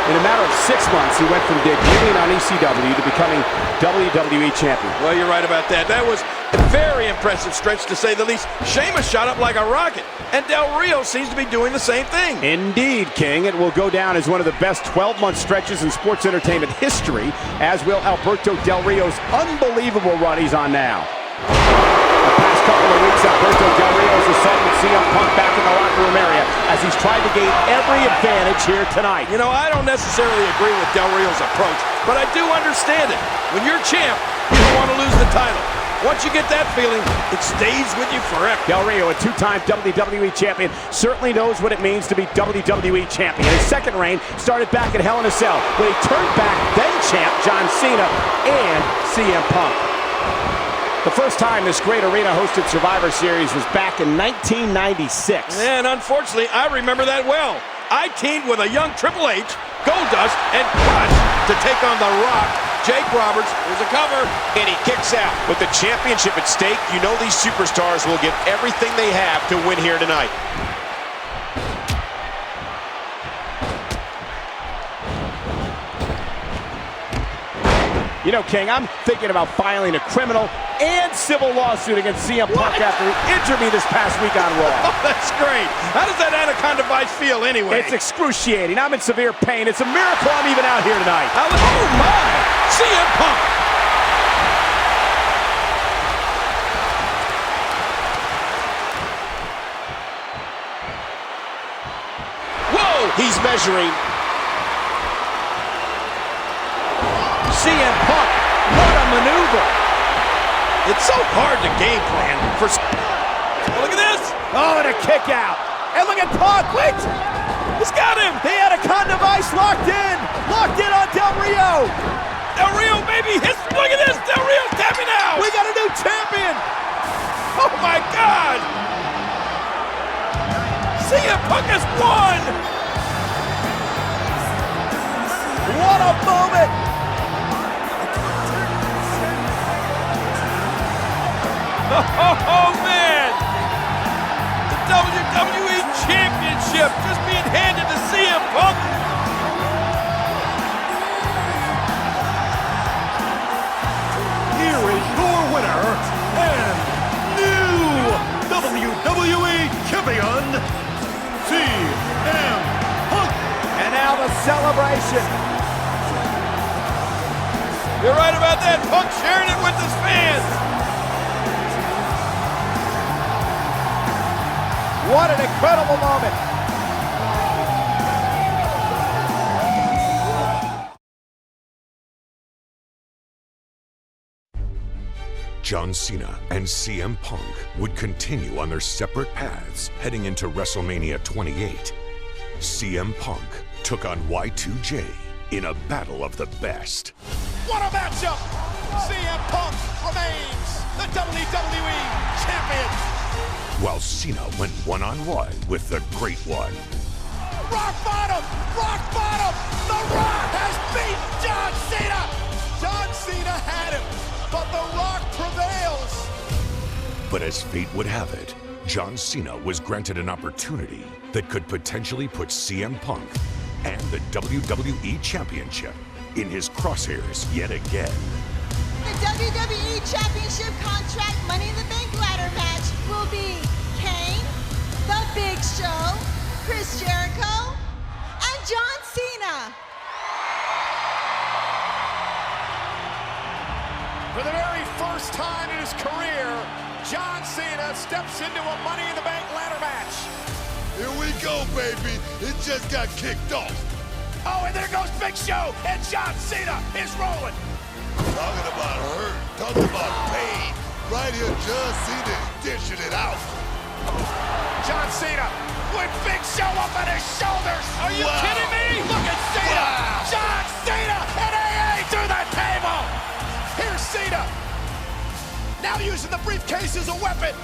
Speaker 8: In a matter of 6 months, he went from debuting on ECW to becoming WWE Champion.
Speaker 5: Well, you're right about that. That was a very impressive stretch, to say the least. Sheamus shot up like a rocket, and Del Rio seems to be doing the same thing.
Speaker 8: Indeed, King. It will go down as one of the best 12-month stretches in sports entertainment history, as will Alberto Del Rio's unbelievable run he's on now. The past couple of weeks, Alberto Del Rio has assaulted CM Punk back in the locker room area as he's tried to gain every advantage here tonight.
Speaker 5: You know, I don't necessarily agree with Del Rio's approach, but I do understand it. When you're champ, you don't want to lose the title. Once you get that feeling, it stays with you forever.
Speaker 8: Del Rio, a 2-time WWE champion, certainly knows what it means to be WWE champion. His second reign started back at Hell in a Cell, when he turned back then champ John Cena and CM Punk. The first time this great arena hosted Survivor Series was back in 1996.
Speaker 5: And unfortunately, I remember that well. I teamed with a young Triple H, Goldust, and Crush to take on The Rock, Jake Roberts. Here's a cover.
Speaker 10: And he kicks out. With the championship at stake, you know these superstars will give everything they have to win here tonight.
Speaker 8: You know, King, I'm thinking about filing a criminal and civil lawsuit against CM Punk after he injured me this past week on Raw.
Speaker 5: Oh, that's great. How does that Anaconda Vice feel anyway?
Speaker 8: It's excruciating. I'm in severe pain. It's a miracle I'm even out here tonight.
Speaker 5: Oh, my. CM Punk.
Speaker 10: Whoa, he's measuring.
Speaker 8: CM Punk, what a maneuver.
Speaker 5: It's so hard to game plan for... Oh, look at this.
Speaker 2: Oh, and a kick out. And look at Punk. Wait.
Speaker 5: He's got him.
Speaker 2: The Anaconda Vice locked in on Del Rio!
Speaker 5: Del Rio, maybe history. Look at this. Del Rio's tapping out.
Speaker 2: We got a new champion!
Speaker 5: Oh my God! CM Punk has won!
Speaker 2: What a moment!
Speaker 5: Oh man! The WWE Championship just being handed to CM Punk.
Speaker 18: Here is your winner and new WWE Champion, CM Punk.
Speaker 2: And now the celebration.
Speaker 5: You're right about that. Punk sharing it with his fans.
Speaker 2: What an incredible moment.
Speaker 1: John Cena and CM Punk would continue on their separate paths heading into WrestleMania 28. CM Punk took on Y2J in a battle of the best.
Speaker 7: What a matchup! CM Punk remains the WWE Champion.
Speaker 1: While Cena went one-on-one with the Great One.
Speaker 7: Rock bottom! Rock bottom! The Rock has beat John Cena! John Cena had him, but The Rock prevails.
Speaker 1: But as fate would have it, John Cena was granted an opportunity that could potentially put CM Punk and the WWE Championship in his crosshairs yet again.
Speaker 19: The WWE Championship contract Money in the Bank ladder match will be Kane, The Big Show, Chris Jericho, and John Cena.
Speaker 7: For the very first time in his career, John Cena steps into a Money in the Bank ladder match.
Speaker 15: Here we go, baby. It just got kicked off.
Speaker 7: Oh, and there goes Big Show, and John Cena is rolling.
Speaker 15: Talking about hurt, talking about pain. Right here, John Cena is dishing it out.
Speaker 7: John Cena with Big Show up on his shoulders.
Speaker 5: Are you kidding me?
Speaker 7: Look at Cena. Wow. John Cena and AA to the table. Here's Cena. Now using the briefcase as a weapon.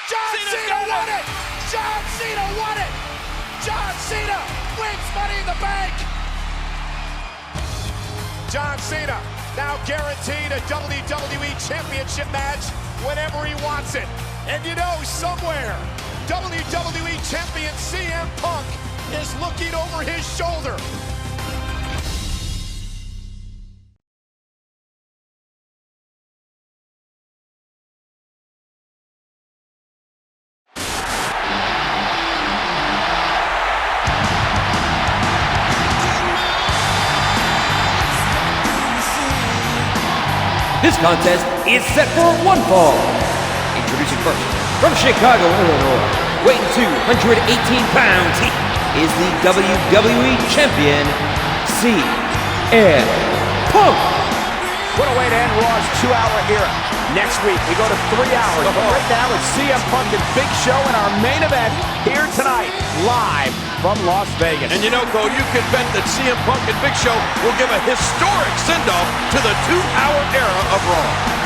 Speaker 7: John Cena won it. John Cena won it. John Cena wins Money in the Bank. John Cena now guaranteed a WWE Championship match whenever he wants it. And you know, somewhere, WWE Champion CM Punk is looking over his shoulder.
Speaker 9: This contest is set for one fall. Introducing first, from Chicago, Illinois, weighing 218 pounds, he is the WWE Champion, CM Punk.
Speaker 2: What a way to end Raw's 2-hour era. Next week, we go to 3 hours. But right now, it's CM Punk and Big Show in our main event here tonight, live from Las Vegas.
Speaker 5: And you know, Cole, you can bet that CM Punk and Big Show will give a historic send-off to the 2-hour era of Raw.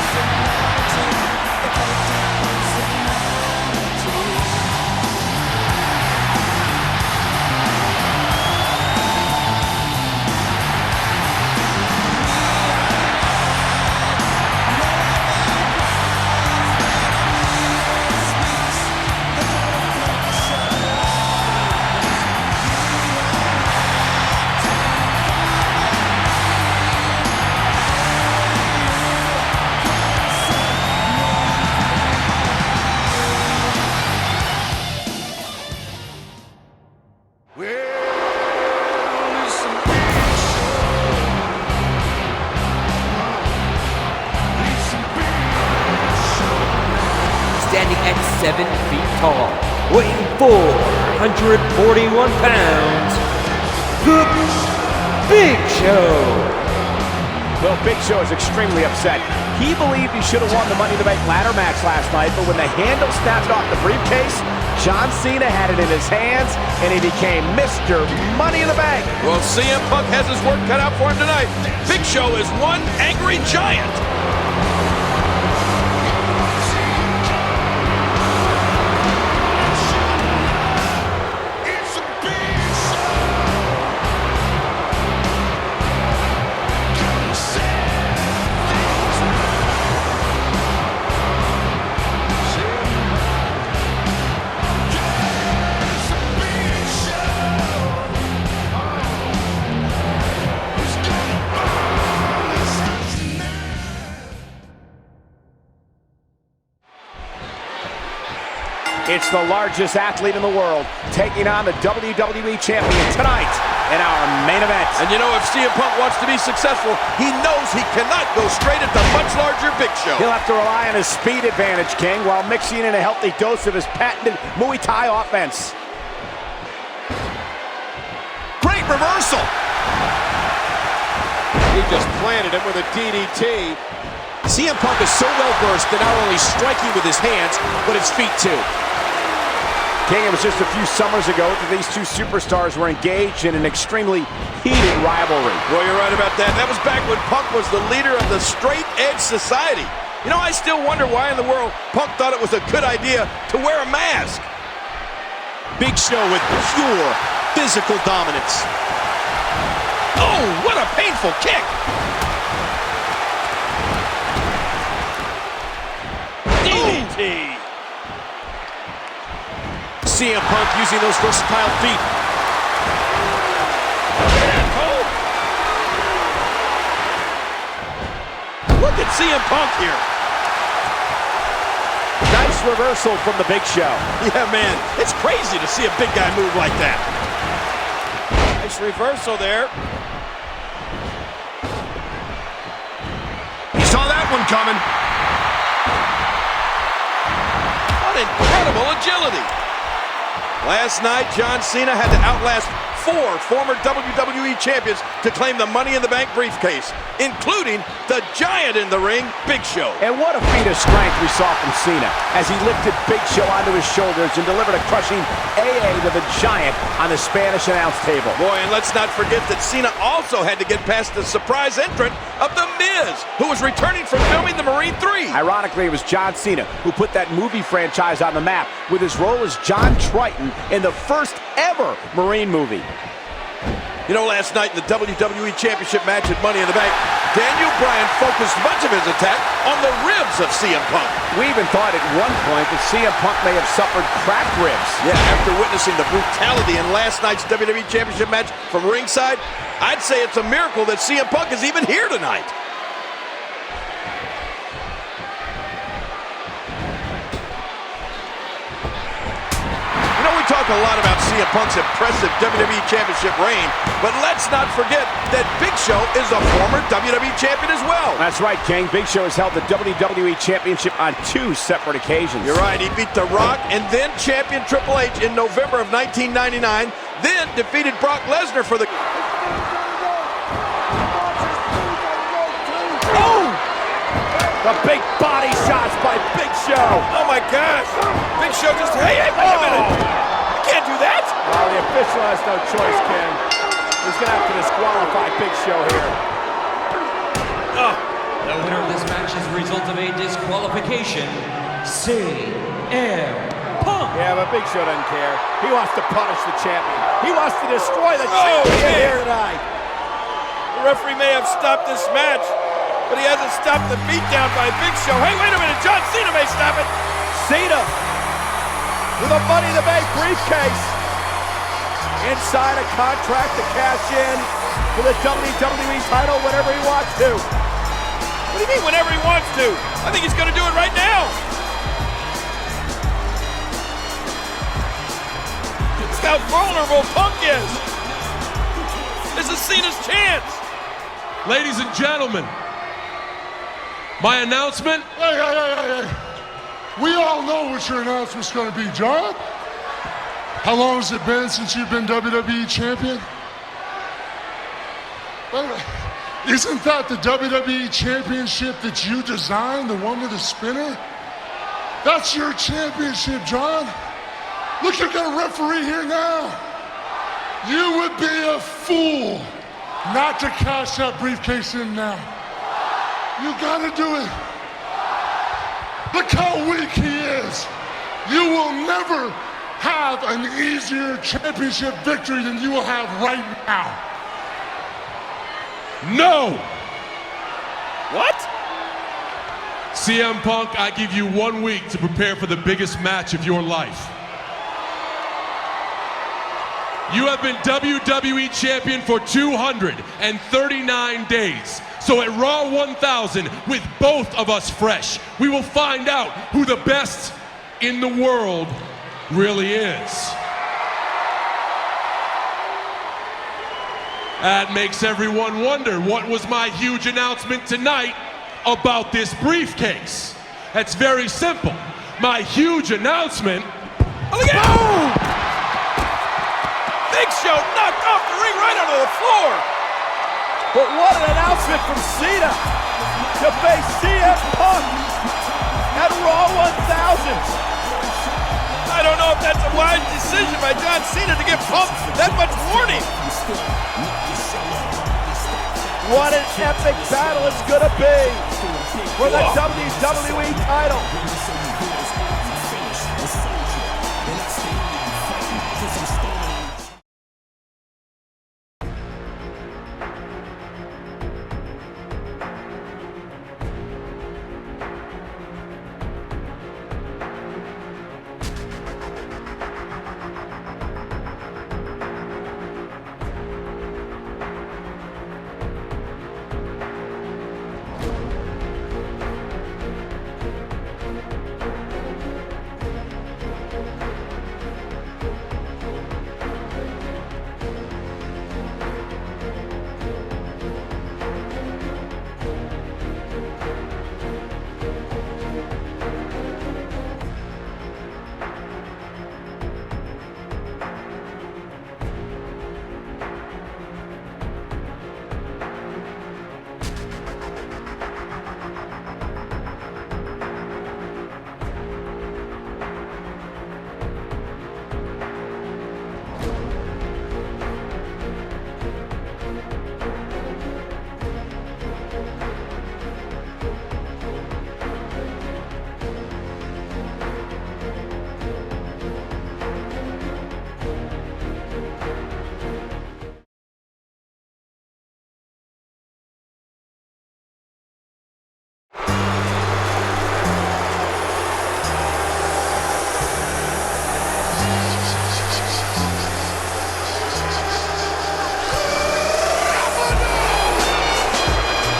Speaker 9: Standing at 7 feet tall, weighing 441 pounds, the Big Show.
Speaker 2: Well, Big Show is extremely upset. He believed he should have won the Money in the Bank ladder match last night, but when the handle snapped off the briefcase,
Speaker 8: John Cena had it in his hands, and he became Mr. Money in the Bank.
Speaker 5: Well, CM Punk has his work cut out for him tonight. Big Show is one angry giant.
Speaker 8: It's the largest athlete in the world taking on the WWE Champion tonight in our main event.
Speaker 5: And you know, if CM Punk wants to be successful, he knows he cannot go straight at the much larger Big Show.
Speaker 8: He'll have to rely on his speed advantage, King, while mixing in a healthy dose of his patented Muay Thai offense.
Speaker 10: Great reversal.
Speaker 2: He just planted him with a DDT.
Speaker 10: CM Punk is so well versed in not only striking with his hands, but his feet too.
Speaker 8: King, it was just a few summers ago that these two superstars were engaged in an extremely heated rivalry.
Speaker 5: Well, you're right about that. That was back when Punk was the leader of the straight edge society. You know, I still wonder why in the world Punk thought it was a good idea to wear a mask.
Speaker 10: Big Show with pure physical dominance.
Speaker 5: Oh, what a painful kick. DDT.
Speaker 10: CM Punk using those versatile feet.
Speaker 5: Look at CM Punk here.
Speaker 8: Nice reversal from the Big Show.
Speaker 5: Yeah, man, it's crazy to see a big guy move like that. Nice reversal there.
Speaker 10: He saw that one coming.
Speaker 5: What incredible agility. Last night, John Cena had to outlast 4 former WWE champions to claim the Money in the Bank briefcase, including the giant in the ring, Big Show.
Speaker 8: And what a feat of strength we saw from Cena as he lifted Big Show onto his shoulders and delivered a crushing AA to the giant on the Spanish announce table.
Speaker 5: Boy, and let's not forget that Cena also had to get past the surprise entrant of The Miz, who was returning from filming the Marine 3.
Speaker 8: Ironically, it was John Cena who put that movie franchise on the map with his role as John Triton in the first ever Marine movie.
Speaker 5: You know, last night in the WWE Championship match at Money in the Bank, Daniel Bryan focused much of his attack on the ribs of CM Punk.
Speaker 8: We even thought at one point that CM Punk may have suffered cracked ribs.
Speaker 5: Yeah, after witnessing the brutality in last night's WWE Championship match from ringside, I'd say it's a miracle that CM Punk is even here tonight. We talk a lot about CM Punk's impressive WWE Championship reign, but let's not forget that Big Show is a former WWE Champion as well.
Speaker 8: That's right, King. Big Show has held the WWE Championship on 2 separate occasions.
Speaker 5: You're right. He beat The Rock and then champion Triple H in November of 1999, then defeated Brock Lesnar for the...
Speaker 8: Oh! The big body shots by Big Show.
Speaker 5: Oh, my gosh. Big Show just... Hey, wait a minute. Can't do that.
Speaker 2: Well, the official has no choice, Ken. He's going to have to disqualify Big Show here.
Speaker 13: The winner of this match is a result of a disqualification, CM Punk.
Speaker 2: Yeah, but Big Show doesn't care. He wants to punish the champion. He wants to destroy the champion here tonight.
Speaker 5: The referee may have stopped this match, but he hasn't stopped the beatdown by Big Show. Hey, wait a minute. John Cena may stop it.
Speaker 2: Cena with a Money in the Bank briefcase. Inside a contract to cash in for the WWE title whenever he wants to.
Speaker 5: What do you mean whenever he wants to? I think he's going to do it right now. Look how vulnerable Punk is. This is Cena's chance.
Speaker 3: Ladies and gentlemen, my announcement.
Speaker 11: Hey. We all know what your announcement's going to be, John. How long has it been since you've been WWE champion? Isn't that the WWE championship that you designed, the one with the spinner? That's your championship, John.
Speaker 15: Look, you got a referee here now. You would be a fool not to cash that briefcase in now. You gotta do it. Look how weak he is. You will never have an easier championship victory than you will have right now.
Speaker 3: No!
Speaker 2: What?
Speaker 3: CM Punk, I give you 1 week to prepare for the biggest match of your life. You have been WWE Champion for 239 days. So at Raw 1000, with both of us fresh, we will find out who the best in the world really is. That makes everyone wonder, what was my huge announcement tonight about this briefcase? That's very simple. My huge announcement...
Speaker 5: Look at it! Big Show knocked off the ring right onto the floor.
Speaker 2: But what an announcement from Cena to face CM Punk at Raw 1000.
Speaker 5: I don't know if that's a wise decision by John Cena to give Punk that much warning.
Speaker 2: What an epic battle it's gonna be for the WWE title.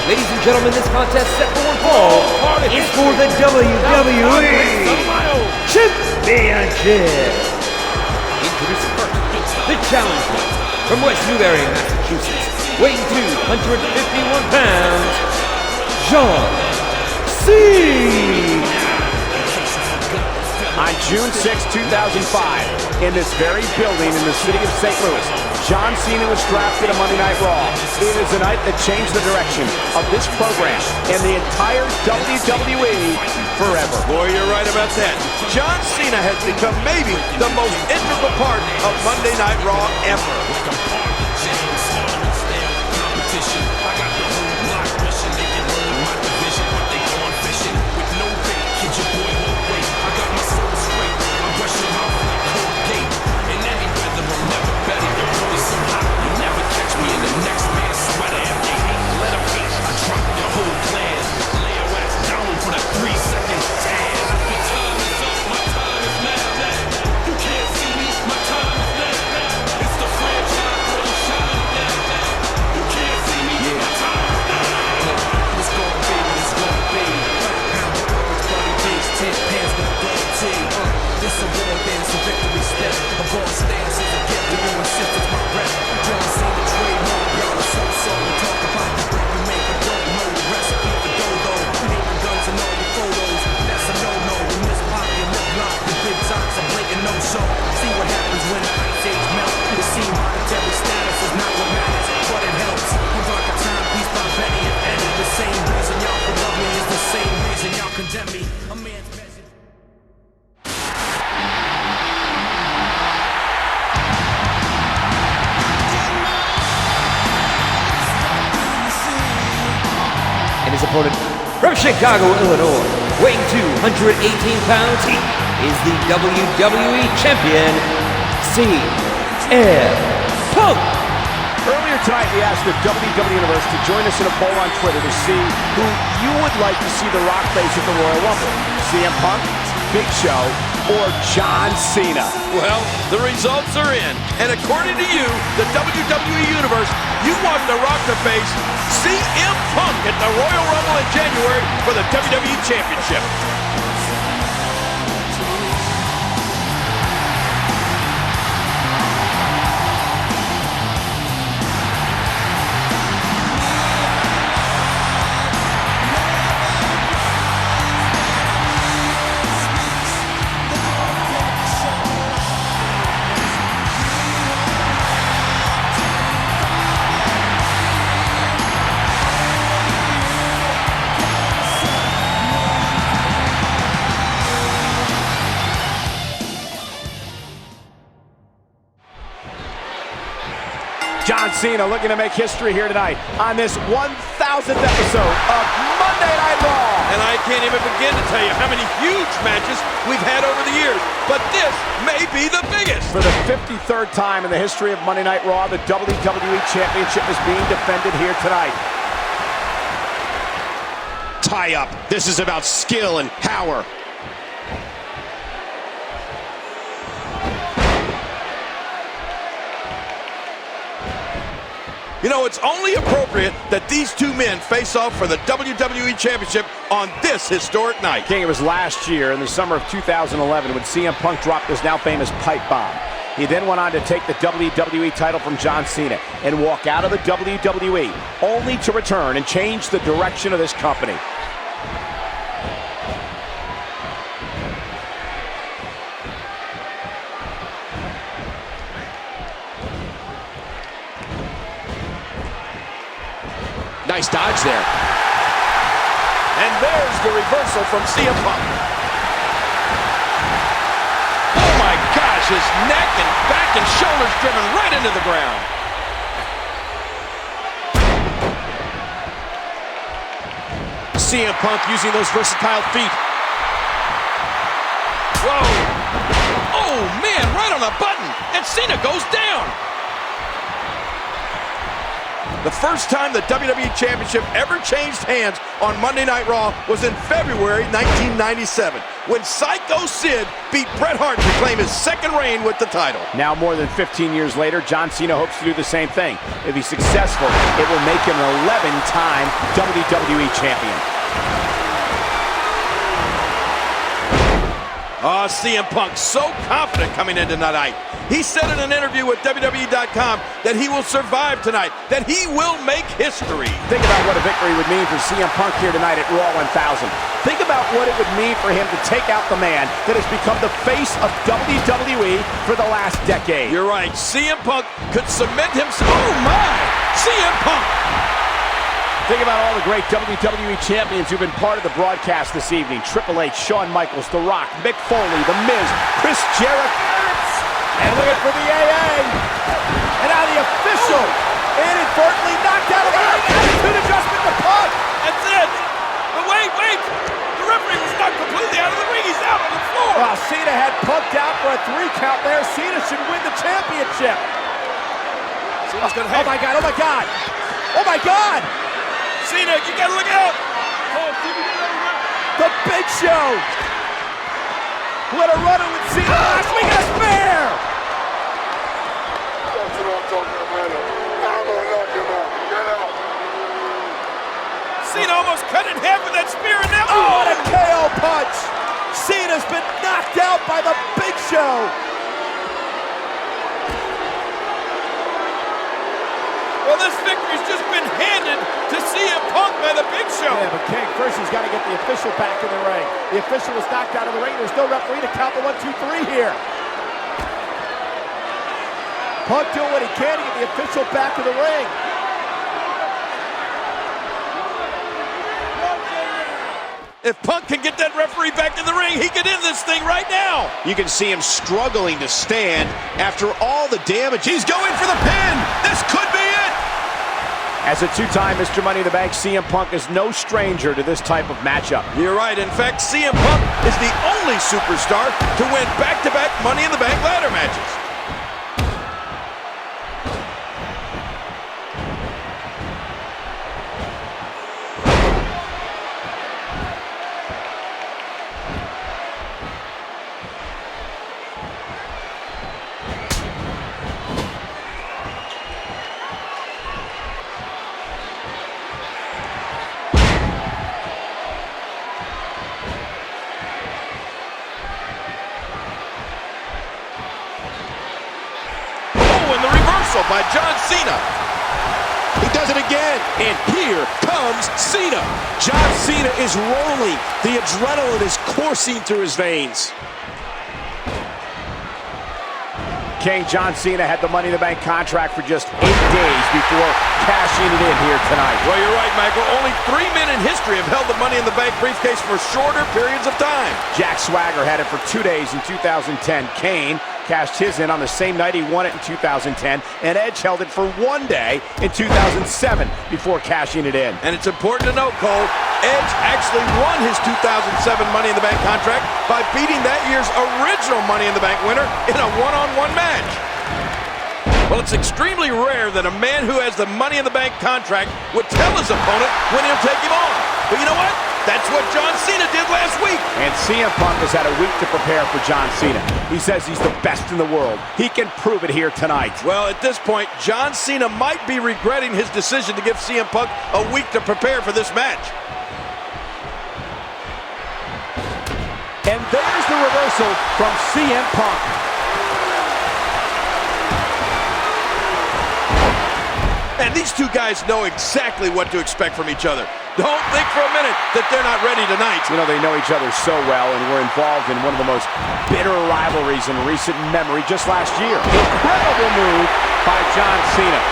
Speaker 9: Ladies and gentlemen, this contest set for one fall is for the WWE Championship. Introducing first, the challenger from West Newbury, Massachusetts, weighing 251 pounds, John Cena.
Speaker 8: On June 6, 2005, in this very building in the city of St. Louis, John Cena was drafted to Monday Night Raw. It is a night that changed the direction of this program and the entire WWE forever.
Speaker 5: Boy, you're right about that. John Cena has become maybe the most integral part of Monday Night Raw ever.
Speaker 9: opponent from Chicago, Illinois, weighing 218 pounds, he is the WWE Champion, CM Punk.
Speaker 2: Earlier tonight, we asked the WWE Universe to join us in a poll on Twitter to see who you would like to see The Rock face at the Royal Rumble. CM Punk, Big Show, or John Cena?
Speaker 5: Well, the results are in. And according to you, the WWE Universe, you want The Rock to face CM Punk at the Royal Rumble in January for the WWE Championship.
Speaker 2: John Cena looking to make history here tonight on this 1000th episode of Monday Night Raw.
Speaker 5: And I can't even begin to tell you how many huge matches we've had over the years, but this may be the biggest.
Speaker 2: For the 53rd time in the history of Monday Night Raw, the WWE Championship is being defended here tonight.
Speaker 10: Tie up. This is about skill and power.
Speaker 5: You know, it's only appropriate that these two men face off for the WWE Championship on this historic night.
Speaker 2: King, it was last year in the summer of 2011 when CM Punk dropped his now famous pipe bomb. He then went on to take the WWE title from John Cena and walk out of the WWE, only to return and change the direction of this company.
Speaker 10: Nice dodge there.
Speaker 5: And there's the reversal from CM Punk. Oh my gosh, his neck and back and shoulders driven right into the ground.
Speaker 10: CM Punk using those versatile feet.
Speaker 5: Whoa. Oh man, right on the button. And Cena goes down. The first time the WWE Championship ever changed hands on Monday Night Raw was in February 1997, when Psycho Sid beat Bret Hart to claim his second reign with the title.
Speaker 2: Now, more than 15 years later, John Cena hopes to do the same thing. If he's successful, it will make him an 11-time WWE Champion.
Speaker 5: Oh, CM Punk so confident coming into tonight. He said in an interview with WWE.com that he will survive tonight, that he will make history.
Speaker 2: Think about what a victory would mean for CM Punk here tonight at Raw 1000. Think about what it would mean for him to take out the man that has become the face of WWE for the last decade.
Speaker 5: You're right. CM Punk could cement himself. Oh, my! CM Punk!
Speaker 2: Think about all the great WWE champions who've been part of the broadcast this evening. Triple H, Shawn Michaels, The Rock, Mick Foley, The Miz, Chris Jericho. And looking for the AA. And now the official inadvertently knocked out of the ring. Attitude adjustment to Punk.
Speaker 5: That's it. But wait. The referee was not completely out of the ring. He's out on the floor.
Speaker 2: Well, Cena had Punk down for a 3 count there. Cena should win the championship.
Speaker 5: Cena's gonna have...
Speaker 2: Oh, my God. Oh, my God. Oh, my God.
Speaker 5: Cena, you gotta look out!
Speaker 2: The Big Show! Let her run it with Cena. Last week a spear!
Speaker 15: That's what I'm talking about. I'm gonna knock him out. Get out.
Speaker 5: Cena almost cut in half with that spear and now...
Speaker 2: Oh, and a KO punch! Cena's been knocked out by the Big Show!
Speaker 5: Well, this victory's just been handed to CM Punk by the Big Show.
Speaker 2: Yeah, but King, first he's got to get the official back in the ring. The official was knocked out of the ring. There's no referee to count the 1, 2, 3 here. Punk doing what he can to get the official back in the ring.
Speaker 5: If Punk can get that referee back in the ring, he could end this thing right now.
Speaker 10: You can see him struggling to stand after all the damage. He's going for the pin. This could be it.
Speaker 8: As a two-time Mr. Money in the Bank, CM Punk is no stranger to this type of matchup.
Speaker 5: You're right. In fact, CM Punk is the only superstar to win back-to-back Money in the Bank ladder matches. By John Cena. He does it again, and here comes Cena.
Speaker 10: John Cena is rolling. The adrenaline is coursing through his veins.
Speaker 8: King John Cena had the Money in the Bank contract for just 8 days before cashing it in here tonight.
Speaker 5: Well, you're right, Michael. Only 3 men in history have held the Money in the Bank briefcase for shorter periods of time.
Speaker 8: Jack Swagger had it for 2 days in 2010. Kane cashed his in on the same night he won it in 2010, and Edge held it for 1 day in 2007 before cashing it in.
Speaker 5: And it's important to note, Cole, Edge actually won his 2007 Money in the Bank contract by beating that year's original Money in the Bank winner in a one-on-one match. Well, it's extremely rare that a man who has the Money in the Bank contract would tell his opponent when he'll take him on. But you know what? That's what John Cena did last week.
Speaker 8: And CM Punk has had a week to prepare for John Cena. He says he's the best in the world. He can prove it here tonight.
Speaker 5: Well, at this point, John Cena might be regretting his decision to give CM Punk a week to prepare for this match.
Speaker 8: And there's the reversal from CM Punk.
Speaker 5: And these two guys know exactly what to expect from each other. Don't think for a minute that they're not ready tonight.
Speaker 8: You know, they know each other so well and were involved in one of the most bitter rivalries in recent memory just last year. Incredible move by John Cena.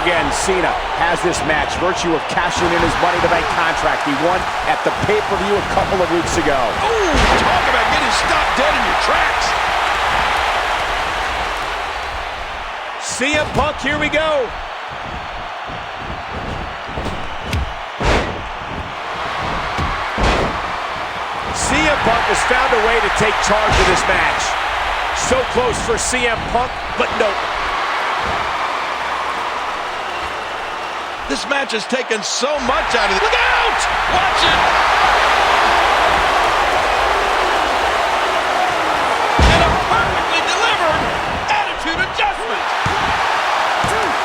Speaker 8: Again, Cena has this match, virtue of cashing in his Money in the Bank contract he won at the pay-per-view a couple of weeks ago.
Speaker 5: Oh, talk about getting stopped dead in your tracks.
Speaker 8: CM Punk, here we go. CM Punk has found a way to take charge of this match. So close for CM Punk, but nope.
Speaker 5: This match has taken so much out of it. Look out! Watch it! And a perfectly delivered attitude adjustment.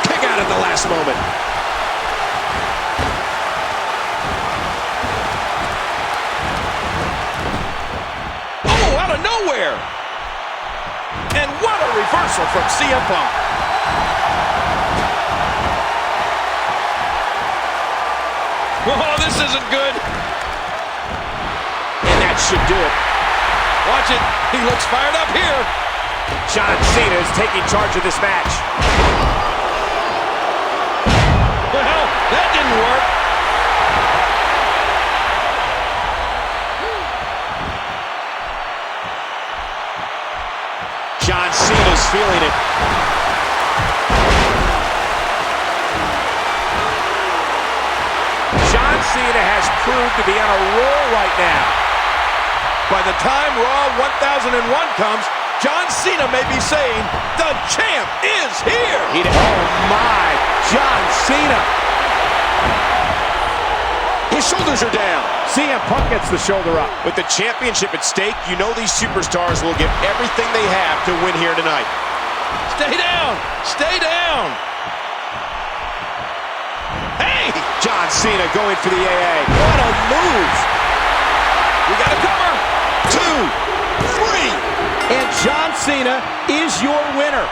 Speaker 10: Kick out at the last moment.
Speaker 5: Oh, out of nowhere! And what a reversal from CM Punk. Oh, this isn't good.
Speaker 10: And that should do it.
Speaker 5: Watch it. He looks fired up here.
Speaker 8: John Cena is taking charge of this match.
Speaker 5: Well, that didn't work.
Speaker 10: John Cena's feeling it.
Speaker 8: John Cena has proved to be on a roll right now.
Speaker 5: By the time Raw 1001 comes, John Cena may be saying, the champ is here!
Speaker 8: Oh my, John Cena!
Speaker 10: His shoulders are down.
Speaker 8: CM Punk gets the shoulder up.
Speaker 10: With the championship at stake, you know these superstars will give everything they have to win here tonight.
Speaker 5: Stay down! Stay down! Hey!
Speaker 10: John Cena going for the AA. What a move!
Speaker 5: We got a cover!
Speaker 10: 2, 3!
Speaker 8: And John Cena is your winner.